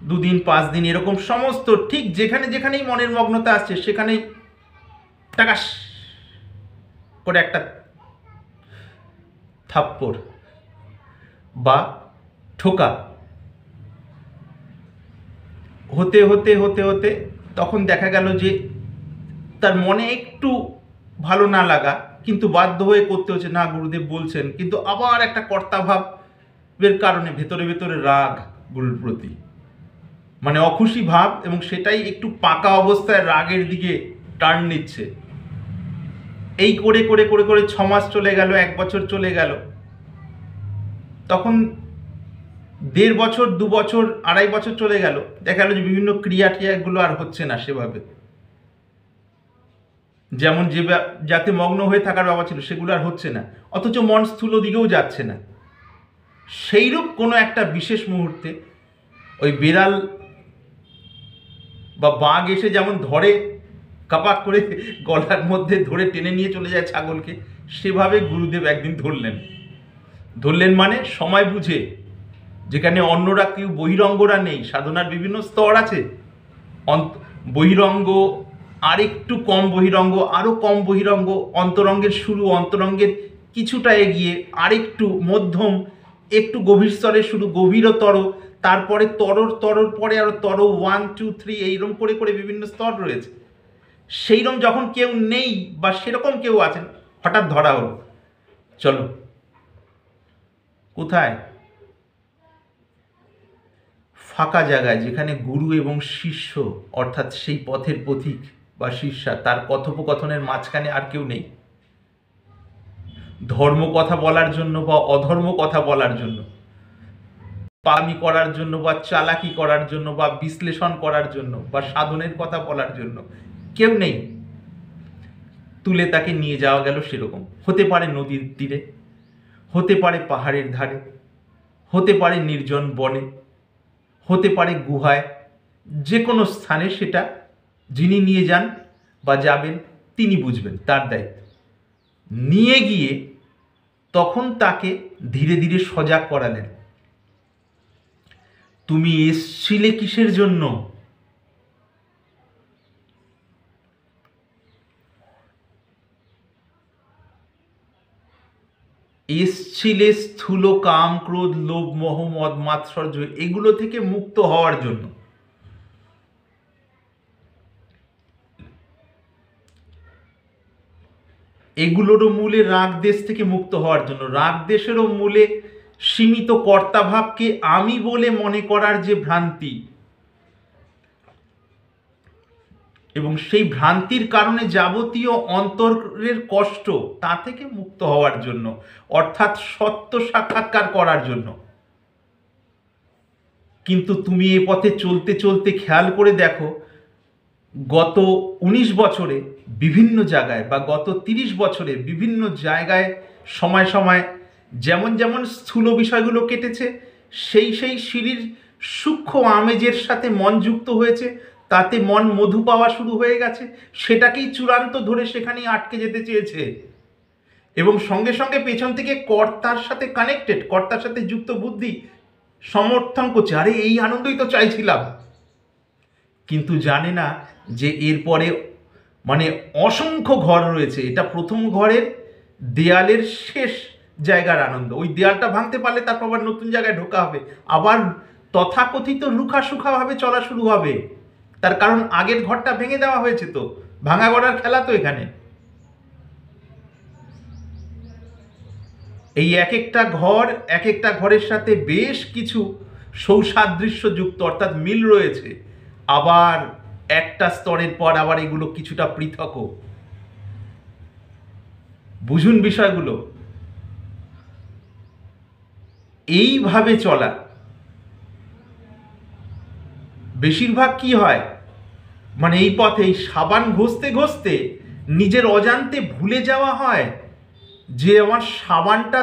2 দিন 5 দিন এরকম সমস্ত ঠিক যেখানে যেখানেই মনের মগ্নতা আসছে, সেখানেই টাকাস করে একটা থাপ্পড় বা ঠোকা হতে হতে হতে হতে তখন দেখা গেল যে তার মনে একটু ভালো না লাগা, কিন্তু বাধ্য হয়ে করতে হচ্ছে, না গুরুদেব বলছেন, কিন্তু আবার একটা কর্তাভাবের কারণে ভেতরে ভেতরে রাগ গুরুর প্রতি, মানে অখুশি ভাব, এবং সেটাই একটু পাকা অবস্থায় রাগের দিকে টার্ন নিচ্ছে। এই করে করে করে করে 6 মাস চলে গেল, 1 বছর চলে গেল, তখন 1.5 বছর 2 বছর 2.5 বছর চলে গেল, দেখা গেল যে বিভিন্ন ক্রিয়াগুলো আর হচ্ছে না সেভাবে, যেমন যে যাতে মগ্ন হয়ে থাকার ব্যাপার ছিল সেগুলো আর হচ্ছে না, অথচ মন স্থূল দিকেও যাচ্ছে না। সেইরূপ কোনো একটা বিশেষ মুহূর্তে ওই বেড়াল বা বাঘ এসে যেমন ধরে, কাপাক করে গলার মধ্যে ধরে টেনে নিয়ে চলে যায় ছাগলকে, সেভাবে গুরুদেব একদিন ধরলেন মানে সময় বুঝে, যেখানে অন্যরা কেউ বহিরঙ্গরা নেই, সাধনার বিভিন্ন স্তর আছে, বহিরঙ্গ, আরেকটু কম বহিরঙ্গ, আরও কম বহিরঙ্গ, অন্তরঙ্গের শুরু, অন্তরঙ্গের কিছুটা এগিয়ে, আরেকটু মধ্যম, একটু গভীর স্তরে শুরু, গভীরতর, তারপরে তরর পরে আরও তর, 1 2 3 এইরকম করে করে বিভিন্ন স্তর রয়েছে। সেইরকম যখন কেউ নেই বা সেরকম কেউ আছেন, হঠাৎ ধরা হলো, চলো কোথায়? ফাঁকা জায়গায়, যেখানে গুরু এবং শিষ্য, অর্থাৎ সেই পথের পথিক বা শিষ্যা, তার কথোপকথনের মাঝখানে আর কেউ নেই। ধর্ম কথা বলার জন্য বা অধর্ম কথা বলার জন্য, পামি করার জন্য বা চালাকি করার জন্য বা বিশ্লেষণ করার জন্য বা সাধনের কথা বলার জন্য কেউ নেই। তুলে তাকে নিয়ে যাওয়া গেল, সেরকম হতে পারে নদীর তীরে, হতে পারে পাহাড়ের ধারে, হতে পারে নির্জন বনে, হতে পারে গুহায়, যে কোনো স্থানে সেটা যিনি নিয়ে যান বা যাবেন তিনি বুঝবেন, তার দায়িত্ব। নিয়ে গিয়ে তখন তাকে ধীরে ধীরে সজাগ করালেন। তুমি এসছিলে কিসের জন্য? এসছিলে স্থূল কাম, ক্রোধ, লোভ, মোহ, মদ, মাৎসর্য এগুলো থেকে মুক্ত হওয়ার জন্য। এগুলোরও মূলে রাগ দেশ থেকে মুক্ত হওয়ার জন্য। রাগ দেশেরও মূলে সীমিত কর্তাভাবকে আমি বলে মনে করার যে ভ্রান্তি, এবং সেই ভ্রান্তির কারণে যাবতীয় অন্তরের কষ্ট, তা থেকে মুক্ত হওয়ার জন্য, অর্থাৎ সত্য সাক্ষাৎকার করার জন্য। কিন্তু তুমি এ পথে চলতে চলতে খেয়াল করে দেখো, গত 19 বছরে বিভিন্ন জায়গায় বা গত 30 বছরে বিভিন্ন জায়গায় সময় সময় যেমন যেমন স্থূল বিষয়গুলো কেটেছে, সেই সেই সিঁড়ির সূক্ষ্ম আমেজের সাথে মন যুক্ত হয়েছে, তাতে মন মধু পাওয়া শুরু হয়ে গেছে, সেটাকেই চূড়ান্ত ধরে সেখানেই আটকে যেতে চেয়েছে, এবং সঙ্গে সঙ্গে পেছন থেকে কর্তার সাথে কানেক্টেড, কর্তার সাথে যুক্ত বুদ্ধি সমর্থন করছে, আরে এই আনন্দই তো চাইছিলাম। কিন্তু জানে না যে এরপরে মানে অসংখ্য ঘর রয়েছে, এটা প্রথম ঘরের দেয়ালের শেষ জায়গার আনন্দ। ওই দেয়ালটা ভাঙতে পারলে তারপর আবার নতুন জায়গায় ঢোকা হবে, আবার তথাকথিত রুখা সুখাভাবে চলা শুরু হবে। তার কারণ আগের ঘরটা ভেঙে দেওয়া হয়েছে, তো ভাঙা গড়ার খেলা তো এখানে। এই এক একটা ঘর এক একটা ঘরের সাথে বেশ কিছু সৌসাদৃশ্য যুক্ত, অর্থাৎ মিল রয়েছে, আবার একটা স্তরের পর আবার এগুলো কিছুটা পৃথকও। বুঝুন বিষয়গুলো। এইভাবে চলা বেশিরভাগ কি হয়, মানে এই পথে এই সাবান ঘষতে ঘষতে নিজের অজান্তে ভুলে যাওয়া হয় যে আমার সাবানটা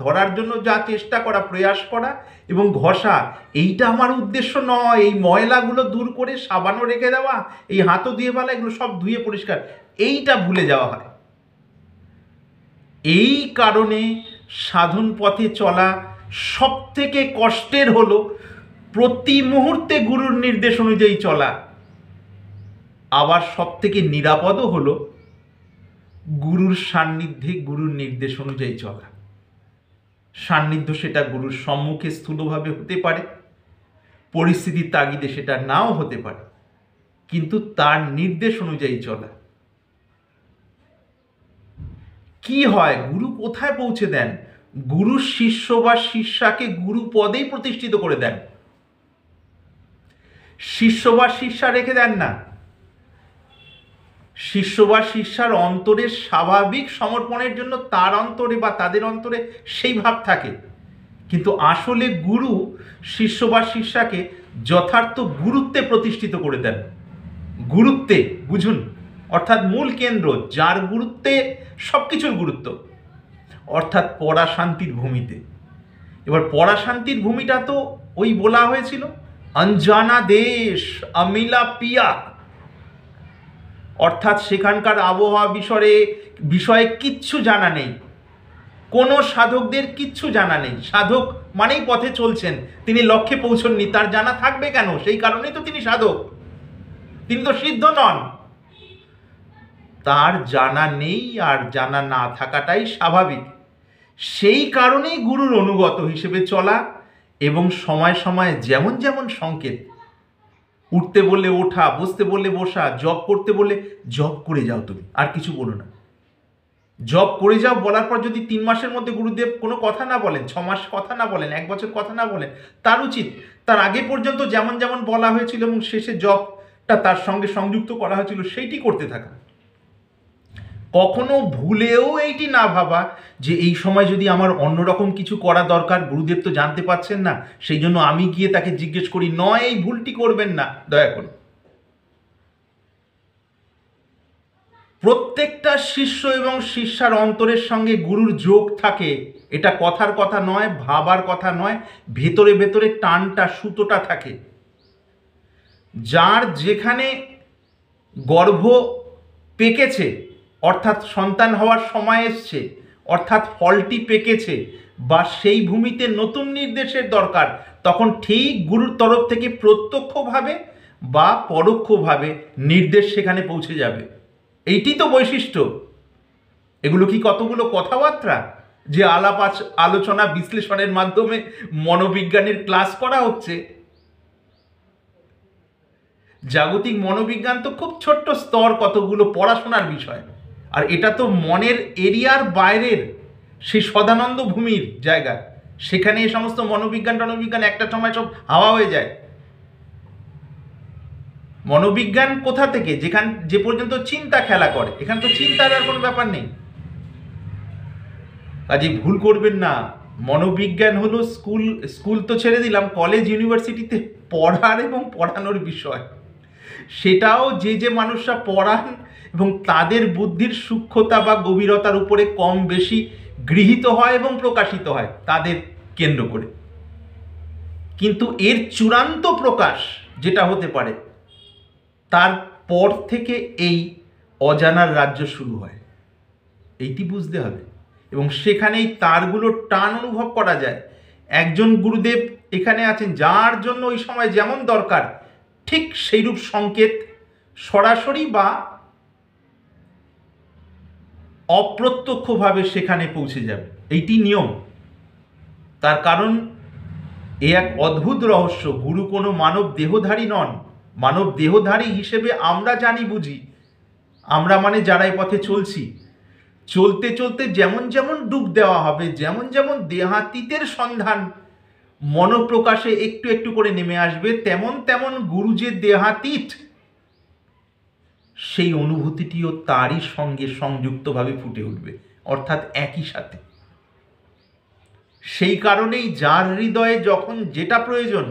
ধরার জন্য যা চেষ্টা করা, প্রয়াস করা এবং ঘষা, এইটা আমার উদ্দেশ্য নয়। এই ময়লাগুলো দূর করে সাবানও রেখে দেওয়া, এই হাতও ধুয়ে ফেলা, এগুলো সব ধুয়ে পরিষ্কার, এইটা ভুলে যাওয়া হয়। এই কারণে সাধন পথে চলা সব থেকে কষ্টের হলো প্রতি মুহূর্তে গুরুর নির্দেশ অনুযায়ী চলা, আবার সব থেকে নিরাপদও হলো গুরুর সান্নিধ্যে গুরুর নির্দেশ অনুযায়ী চলা। সান্নিধ্য সেটা গুরুর সম্মুখে স্থূলভাবে হতে পারে, পরিস্থিতির তাগিদে সেটা নাও হতে পারে, কিন্তু তার নির্দেশ অনুযায়ী চলা। কি হয়, গুরু কোথায় পৌঁছে দেন? গুরু শিষ্য বা শিষ্যাকে গুরু পদেই প্রতিষ্ঠিত করে দেন। শিষ্য বা শিষ্যা রেখে দেন না। শিষ্য বা শিষ্যার অন্তরের স্বাভাবিক সমর্পণের জন্য তার অন্তরে বা তাদের অন্তরে সেই ভাব থাকে, কিন্তু আসলে গুরু শিষ্য বা শিষ্যাকে যথার্থ গুরুত্বে প্রতিষ্ঠিত করে দেন। গুরুত্বে বুঝুন, অর্থাৎ মূল কেন্দ্র, যার গুরুত্বে সব কিছুর গুরুত্ব, অর্থাৎ পরাশান্তির ভূমিতে। এবার পরাশান্তির ভূমিটা তো ওই বলা হয়েছিল, অঞ্জানা দেশ অমিলা পিয়া, অর্থাৎ সেখানকার আবহাওয়া বিষয়ে কিচ্ছু জানা নেই, কোনো সাধকদের কিচ্ছু জানা নেই। সাধক মানেই পথে চলছেন, তিনি লক্ষ্যে পৌঁছননি, তার জানা থাকবে কেন? সেই কারণেই তো তিনি সাধক, তিনি তো সিদ্ধ নন। তার জানা নেই, আর জানা না থাকাটাই স্বাভাবিক। সেই কারণেই গুরুর অনুগত হিসেবে চলা, এবং সময় সময় যেমন যেমন সংকেত, উঠতে বললে ওঠা, বসতে বললে বসা, জব করতে বললে জব করে যাও, তুমি আর কিছু বলো না, জব করে যাও বলার পর যদি 3 মাসের মধ্যে গুরুদেব কোনো কথা না বলেন, 6 মাস কথা না বলেন, 1 বছর কথা না বলেন, তার উচিত তার আগে পর্যন্ত যেমন যেমন বলা হয়েছিল এবং শেষে জবটা তার সঙ্গে সংযুক্ত করা হয়েছিল সেইটি করতে থাকা। কখনো ভুলেও এইটি না ভাবা যে এই সময় যদি আমার অন্যরকম কিছু করা দরকার, গুরুদেব তো জানতে পারছেন না, সেই জন্য আমি গিয়ে তাকে জিজ্ঞেস করি, নয়, এই ভুলটি করবেন না দয়া করে। প্রত্যেকটা শিষ্য এবং শিষ্যার অন্তরের সঙ্গে গুরুর যোগ থাকে, এটা কথার কথা নয়, ভাবার কথা নয়, ভেতরে ভেতরে টানটা, সুতোটা থাকে। যার যেখানে গর্ভ পেকেছে, অর্থাৎ সন্তান হওয়ার সময় এসছে, অর্থাৎ ফলটি পেকেছে, বা সেই ভূমিতে নতুন নির্দেশের দরকার, তখন ঠিক গুরুর তরফ থেকে প্রত্যক্ষভাবে বা পরোক্ষভাবে নির্দেশ সেখানে পৌঁছে যাবে। এইটি তো বৈশিষ্ট্য। এগুলো কি কতগুলো কথাবার্তা যে আলাপ আলোচনা বিশ্লেষণের মাধ্যমে মনোবিজ্ঞানের ক্লাস করা হচ্ছে? জাগতিক মনোবিজ্ঞান তো খুব ছোট্ট স্তর, কতগুলো পড়াশোনার বিষয়। আর এটা তো মনের এরিয়ার বাইরের সেই সদানন্দ ভূমির জায়গা, সেখানে এই সমস্ত মনোবিজ্ঞান একটা সময় সব হাওয়া হয়ে যায়। মনোবিজ্ঞান কোথা থেকে? যে পর্যন্ত চিন্তা খেলা করে, এখানে তো চিন্তার আর কোনো ব্যাপার নেই। কাজে ভুল করবেন না। মনোবিজ্ঞান হলো স্কুল তো ছেড়ে দিলাম, কলেজ ইউনিভার্সিটিতে পড়ার এবং পড়ানোর বিষয়। সেটাও যে মানুষরা পড়ান এবং তাদের বুদ্ধির সূক্ষ্মতা বা গভীরতার উপরে কম বেশি গৃহীত হয় এবং প্রকাশিত হয় তাদের কেন্দ্র করে। কিন্তু এর চূড়ান্ত প্রকাশ যেটা হতে পারে, তারপর থেকে এই অজানার রাজ্য শুরু হয়, এইটি বুঝতে হবে। এবং সেখানেই তারগুলোর টান অনুভব করা যায়। একজন গুরুদেব এখানে আছেন যার জন্য ওই সময় যেমন দরকার ঠিক সেইরূপ সংকেত সরাসরি বা অপ্রত্যক্ষভাবে সেখানে পৌঁছে যাবে, এইটি নিয়ম। তার কারণ এ এক অদ্ভুত রহস্য। গুরু কোনো মানব দেহধারী নন। মানব দেহধারী হিসেবে আমরা জানি বুঝি, আমরা মানে যারা এই পথে চলছি, চলতে চলতে যেমন যেমন ডুব দেওয়া হবে, যেমন যেমন দেহাতীতের সন্ধান মনোপ্রকাশে একটু একটু করে নেমে আসবে, তেমন তেমন গুরু যে দেহাতীত, সেই অনুভূতিটিও তারই সঙ্গে সংযুক্তভাবে ফুটে উঠবে, অর্থাৎ একই সাথে। সেই কারণেই যার হৃদয়ে যখন যেটা প্রয়োজন,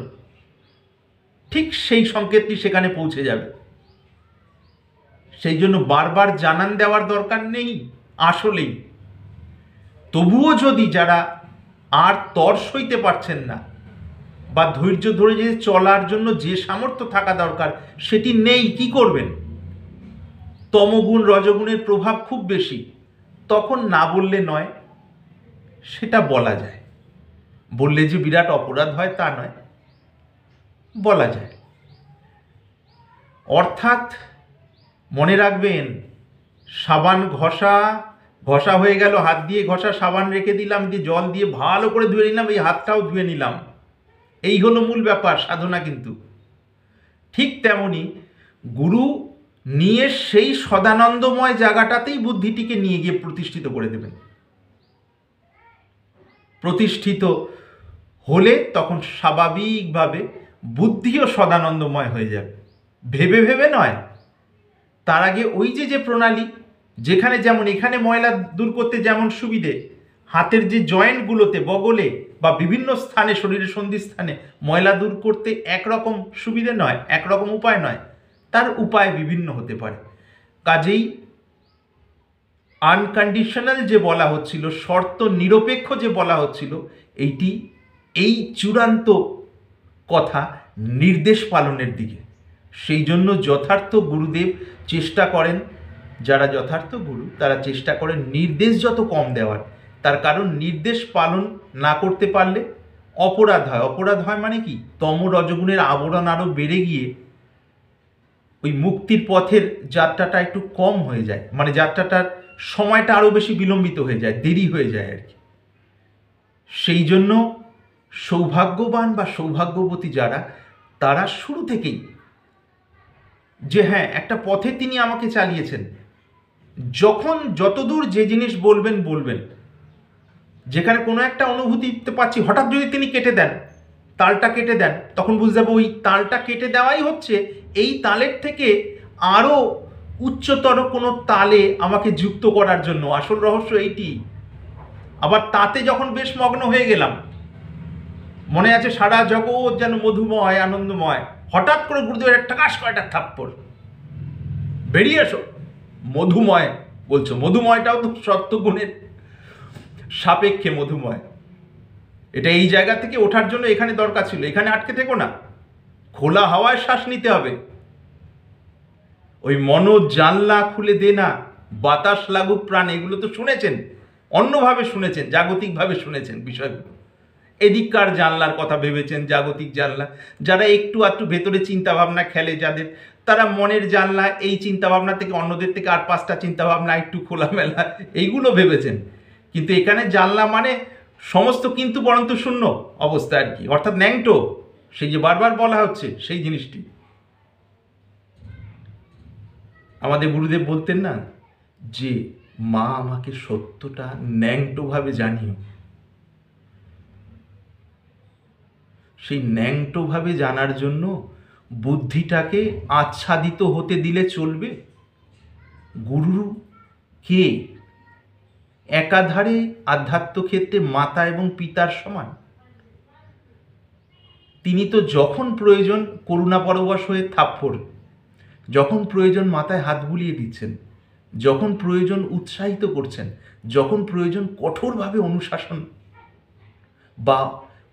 ঠিক সেই সংকেতটি সেখানে পৌঁছে যাবে। সেই জন্য বারবার জানান দেওয়ার দরকার নেই আসলেই। তবুও যদি যারা আর তর সইতে পারছেন না, বা ধৈর্য ধরে যে চলার জন্য যে সামর্থ্য থাকা দরকার সেটি নেই, কি করবেন? তমগুণ রজগুণের প্রভাব খুব বেশি, তখন না বললে নয়, সেটা বলা যায়। বললে যে বিরাট অপরাধ হয় তা নয়, বলা যায়। অর্থাৎ মনে রাখবেন, সাবান ঘষা হয়ে গেল, হাত দিয়ে ঘষা, সাবান রেখে দিলাম, দিয়ে জল দিয়ে ভালো করে ধুয়ে নিলাম, এই হাতটাও ধুয়ে নিলাম, এই হলো মূল ব্যাপার সাধনা। কিন্তু ঠিক তেমনি গুরু নিয়ে সেই সদানন্দময় জায়গাটাতেই বুদ্ধিটিকে নিয়ে গিয়ে প্রতিষ্ঠিত করে দেবেন। প্রতিষ্ঠিত হলে তখন স্বাভাবিকভাবে বুদ্ধিও সদানন্দময় হয়ে যাবে। ভেবে ভেবে নয়, তার আগে ওই যে প্রণালী, যেখানে যেমন এখানে ময়লা দূর করতে যেমন সুবিধে, হাতের যে জয়েন্টগুলোতে, বগলে বা বিভিন্ন স্থানে, শরীরের সন্ধিস্থানে ময়লা দূর করতে একরকম সুবিধে নয়, একরকম উপায় নয়, তার উপায় বিভিন্ন হতে পারে। কাজেই আনকন্ডিশনাল যে বলা হচ্ছিল, শর্ত নিরপেক্ষ যে বলা হচ্ছিল, এই চূড়ান্ত কথা নির্দেশ পালনের দিকে। সেই জন্য যথার্থ গুরুদেব চেষ্টা করেন, যারা যথার্থ গুরু তারা চেষ্টা করেন নির্দেশ যত কম দেওয়ার। তার কারণ নির্দেশ পালন না করতে পারলে অপরাধ হয়। অপরাধ হয় মানে কি? তম রজগুণের আবরণ আরও বেড়ে গিয়ে ওই মুক্তির পথের যাত্রাটা একটু কম হয়ে যায়, মানে যাত্রাটার সময়টা আরও বেশি বিলম্বিত হয়ে যায়, দেরি হয়ে যায় আর কি। সেই জন্য সৌভাগ্যবান বা সৌভাগ্যবতী যারা, তারা শুরু থেকেই যে হ্যাঁ একটা পথে তিনি আমাকে চালিয়েছেন, যখন যতদূর যে জিনিস বলবেন, যেখানে কোনো একটা অনুভূতি পাচ্ছি, হঠাৎ যদি তিনি কেটে দেন, তালটা কেটে দেন, তখন বুঝতে যাবো ওই তালটা কেটে দেওয়াই হচ্ছে এই তালের থেকে আরও উচ্চতর কোনো তালে আমাকে যুক্ত করার জন্য। আসল রহস্য এইটি। আবার তাতে যখন বেশ মগ্ন হয়ে গেলাম, মনে আছে সারা জগৎ যেন মধুময়, আনন্দময়, হঠাৎ করে গুরুদেবের একটা কাশ কয়টা থাপ্পড়, বেরিয়ে এসো, মধুময় বলছো, মধুময়টাও তো সত্যগুণের সাপেক্ষে মধুময়। এটা এই জায়গা থেকে ওঠার জন্য এখানে দরকার ছিল, এখানে আটকে থেকো না, খোলা হাওয়ায় শ্বাস নিতে হবে। ওই জানলা খুলে দে না, বাতাস লাগুক প্রাণ, এগুলো তো শুনেছেন, অন্যভাবে শুনেছেন, জাগতিকভাবে শুনেছেন বিষয়গুলো। এদিককার জানলার কথা ভেবেছেন, জাগতিক জানলা। যারা একটু আধটু ভেতরে চিন্তাভাবনা খেলে যাদের, তারা মনের জানলা, এই চিন্তাভাবনা থেকে অন্যদের থেকে আর 5টা চিন্তাভাবনা একটু খোলামেলা, এইগুলো ভেবেছেন। কিন্তু এখানে জানলা মানে সমস্ত কিন্তু পরন্তু শূন্য অবস্থা আর কি, অর্থাৎ ন্যাংটো, সেই যে বারবার বলা হচ্ছে সেই জিনিসটি। আমাদের গুরুদেব বলতেন না যে মা আমাকে সত্যটা ন্যাংটোভাবে জানিও। সেই ন্যাংটোভাবে জানার জন্য বুদ্ধিটাকে আচ্ছাদিত হতে দিলে চলবে? গুরু কে? একাধারে আধ্যাত্ম ক্ষেত্রে মাতা এবং পিতার সমান। তিনি তো যখন প্রয়োজন করুণা পরবশ হয়ে থাপ্পড়, যখন প্রয়োজন মাথায় হাত বুলিয়ে দিচ্ছেন, যখন প্রয়োজন উৎসাহিত করছেন, যখন প্রয়োজন কঠোরভাবে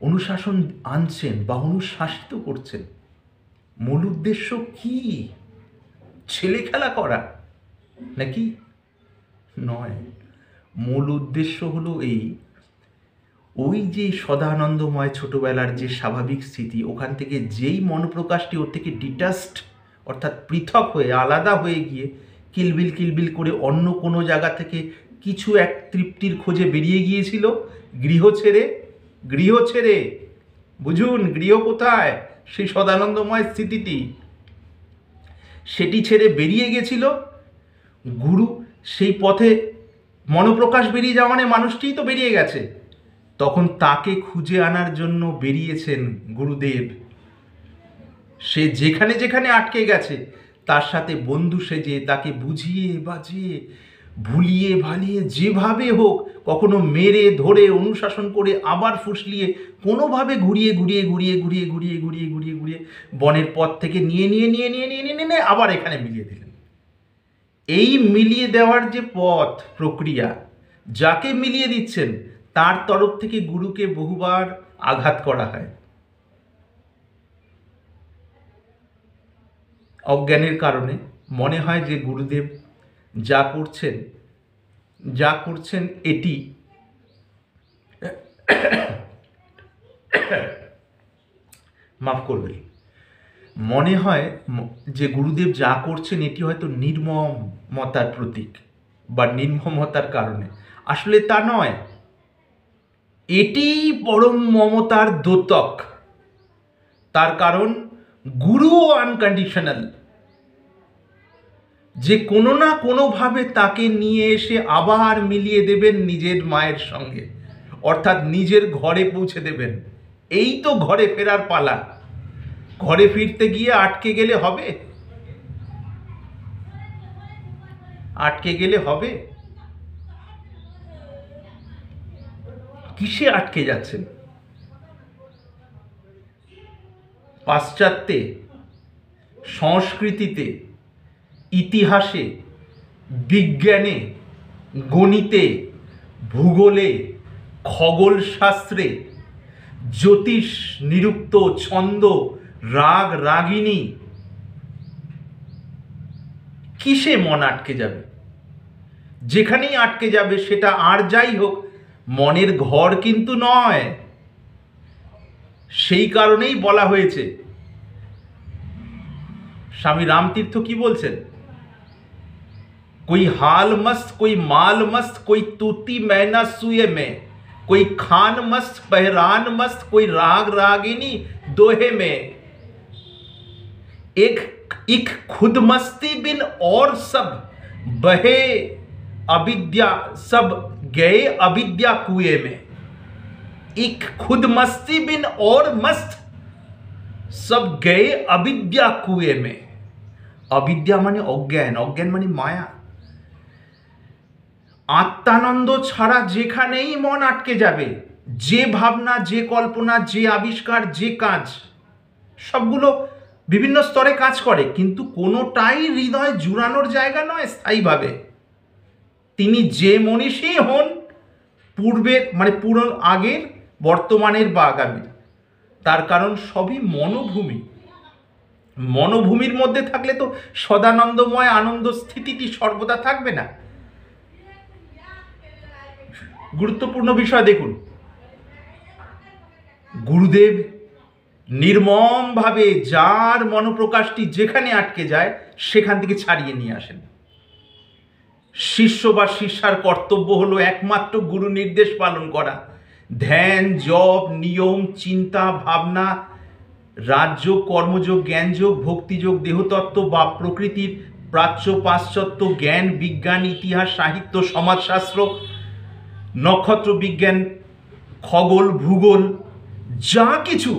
অনুশাসন আনছেন বা অনুশাসিত করছেন। মূল উদ্দেশ্য কি? ছেলে খেলা করা নাকি? নয়, মূল উদ্দেশ্য হলো ওই যে সদানন্দময় ছোটবেলার যে স্বাভাবিক স্থিতি, ওখান থেকে যেই মনোপ্রকাশটি ওর থেকে ডিটাচড, অর্থাৎ পৃথক হয়ে আলাদা হয়ে গিয়ে কিলবিল কিলবিল করে অন্য কোনো জায়গা থেকে কিছু এক তৃপ্তির খোঁজে বেরিয়ে গিয়েছিল, গৃহ ছেড়ে, বুঝুন গৃহ কোথায়, সেই সদানন্দময় স্থিতিটি, সেটি ছেড়ে বেরিয়ে গেছিল। গুরু সেই পথে মনোপ্রকাশ বেরিয়ে যাওয়া মানে মানুষটিই তো বেরিয়ে গেছে, তখন তাকে খুঁজে আনার জন্য বেরিয়েছেন গুরুদেব। সে যেখানে যেখানে আটকে গেছে তার সাথে বন্ধু সেজে তাকে বুঝিয়ে বাজিয়ে ভুলিয়ে ভালিয়ে যেভাবে হোক, কখনো মেরে ধরে অনুশাসন করে আবার ফুসলিয়ে কোনোভাবে ঘুরিয়ে বনের পথ থেকে নিয়ে আবার এখানে মিলিয়ে দিলেন। এই মিলিয়ে দেওয়ার যে পথ প্রক্রিয়া, যাকে মিলিয়ে দিচ্ছেন তার তরফ থেকে গুরুকে বহুবার আঘাত করা হয়। অজ্ঞানের কারণে মনে হয় যে গুরুদেব যা করছেন এটি মাফ করবেন, মনে হয় যে গুরুদেব যা করছেন এটি হয়তো নির্মমতার প্রতীক বা নির্মমতার কারণে। আসলে তা নয়, এটি পরম মমতার দ্যোতক। তার কারণ গুরুও আনকন্ডিশনাল, যে কোনো না কোনোভাবে তাকে নিয়ে এসে আবার মিলিয়ে দেবেন নিজের মায়ের সঙ্গে, অর্থাৎ নিজের ঘরে পৌঁছে দেবেন। এই তো ঘরে ফেরার পালা। ঘরে ফিরতে গিয়ে আটকে গেলে হবে? কিসে আটকে যাচ্ছেন? পাশ্চাত্যে, সংস্কৃতিতে, ইতিহাসে, বিজ্ঞানে, গণিতে, ভূগোলে, খগোল শাস্ত্রে, জ্যোতিষ, নিরুক্ত, ছন্দ, রাগ, রাগিনী, কিসে মন আটকে যাবে? যেখানেই আটকে যাবে সেটা আর যাই হোক, মনের ঘর কিন্তু নয়। সেই কারণেই বলা হয়েছে, স্বামী রামতীর্থ কি বলছেন? कोई हाल मस्त, कोई माल मस्त, कोई तूती मैना सुए में, कोई खान मस्त, पहरान मस्त, कोई राग रागिनी दोहे में, एक खुद मस्ती बिन और सब बहे अविद्या, सब गए अविद्या कुएं में। एक खुद मस्ती बिन और मस्त सब गए अविद्या कुएं में। अविद्या माने अज्ञान, अज्ञान माने माया। আত্মানন্দ ছাড়া যেখানেই মন আটকে যাবে, যে ভাবনা, যে কল্পনা, যে আবিষ্কার, যে কাজ, সবগুলো বিভিন্ন স্তরে কাজ করে, কিন্তু কোনোটাই হৃদয় জুড়ানোর জায়গা নয় স্থায়ীভাবে। তিনি যে মনীষী হন, পূর্বের মানে আগের, বর্তমানের বা আগামীর, তার কারণ সবই মনোভূমি। মনোভূমির মধ্যে থাকলে তো সদানন্দময় আনন্দ স্থিতিটি সর্বদা থাকবে না। গুরুত্বপূর্ণ বিষয় দেখুন, গুরুদেব নির্মমভাবে যার মনোপ্রকাশটি যেখানে আটকে যায় সেখান থেকে ছাড়িয়ে নিয়ে আসেন। শিষ্য বা শিষ্যার কর্তব্য হলো একমাত্র গুরু নির্দেশ পালন করা। ধ্যান, জপ, নিয়ম, চিন্তা, ভাবনা, রাজযোগ, কর্মযোগ, জ্ঞানযোগ, ভক্তিযোগ, দেহতত্ত্ব বা প্রকৃতির প্রাচ্য পাশ্চাত্য জ্ঞান, বিজ্ঞান, ইতিহাস, সাহিত্য, সমাজশাস্ত্র, নক্ষত্র বিজ্ঞান, খগোল, ভূগোল, যা কিছু,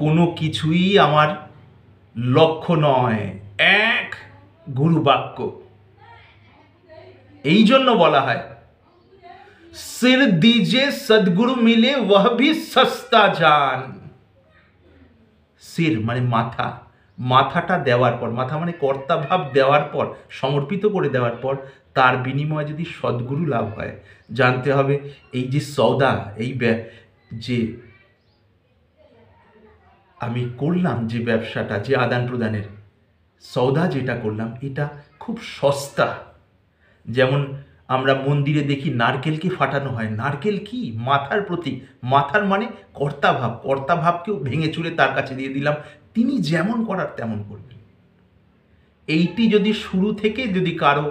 কোনো কিছুই আমার লক্ষ্য নয়, এক গুরু বাক্য। এই জন্য বলা হয়, সির দিজে সদ্গুরু মিলে ওহ ভি সস্তা জান। সির মানে মাথা, মাথাটা দেওয়ার পর, মাথা মানে কর্তাভাব দেওয়ার পর, সমর্পিত করে দেওয়ার পর, তার বিনিময়ে যদি সদ্গুরু লাভ হয়, জানতে হবে এই যে সৌদা, এই যে আমি করলাম, যে ব্যবসাটা, যে আদান প্রদানের সৌদা যেটা করলাম, এটা খুব সস্তা। যেমন আমরা মন্দিরে দেখি নারকেলকে ফাটানো হয়। নারকেল কি? মাথার প্রতীক। মাথার মানে কর্তাভাব। কর্তাভাবকেও ভেঙে চুরে তার কাছে দিয়ে দিলাম, তিনি যেমন করার তেমন করবেন। এইটি যদি শুরু থেকে যদি কারো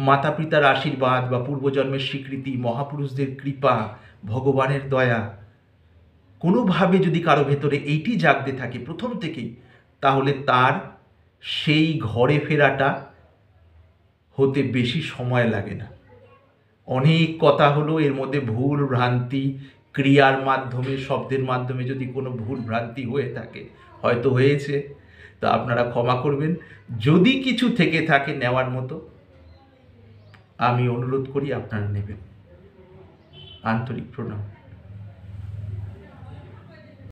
মাতা পিতার আশীর্বাদ বা পূর্বজন্মের স্বীকৃতি, মহাপুরুষদের কৃপা, ভগবানের দয়া, কোনোভাবে যদি কারো ভেতরে এইটি জাগতে থাকে প্রথম থেকেই, তাহলে তার সেই ঘরে ফেরাটা হতে বেশি সময় লাগে না। অনেক কথা হলো, এর মধ্যে ভুল ভ্রান্তি, ক্রিয়ার মাধ্যমে, শব্দের মাধ্যমে যদি কোনো ভুল ভ্রান্তি হয়ে থাকে, হয়তো হয়েছে, তা আপনারা ক্ষমা করবেন। যদি কিছু থেকে থাকে নেওয়ার মতো, আমি অনুরোধ করি আপনারা নেবেন। আন্তরিক প্রণাম।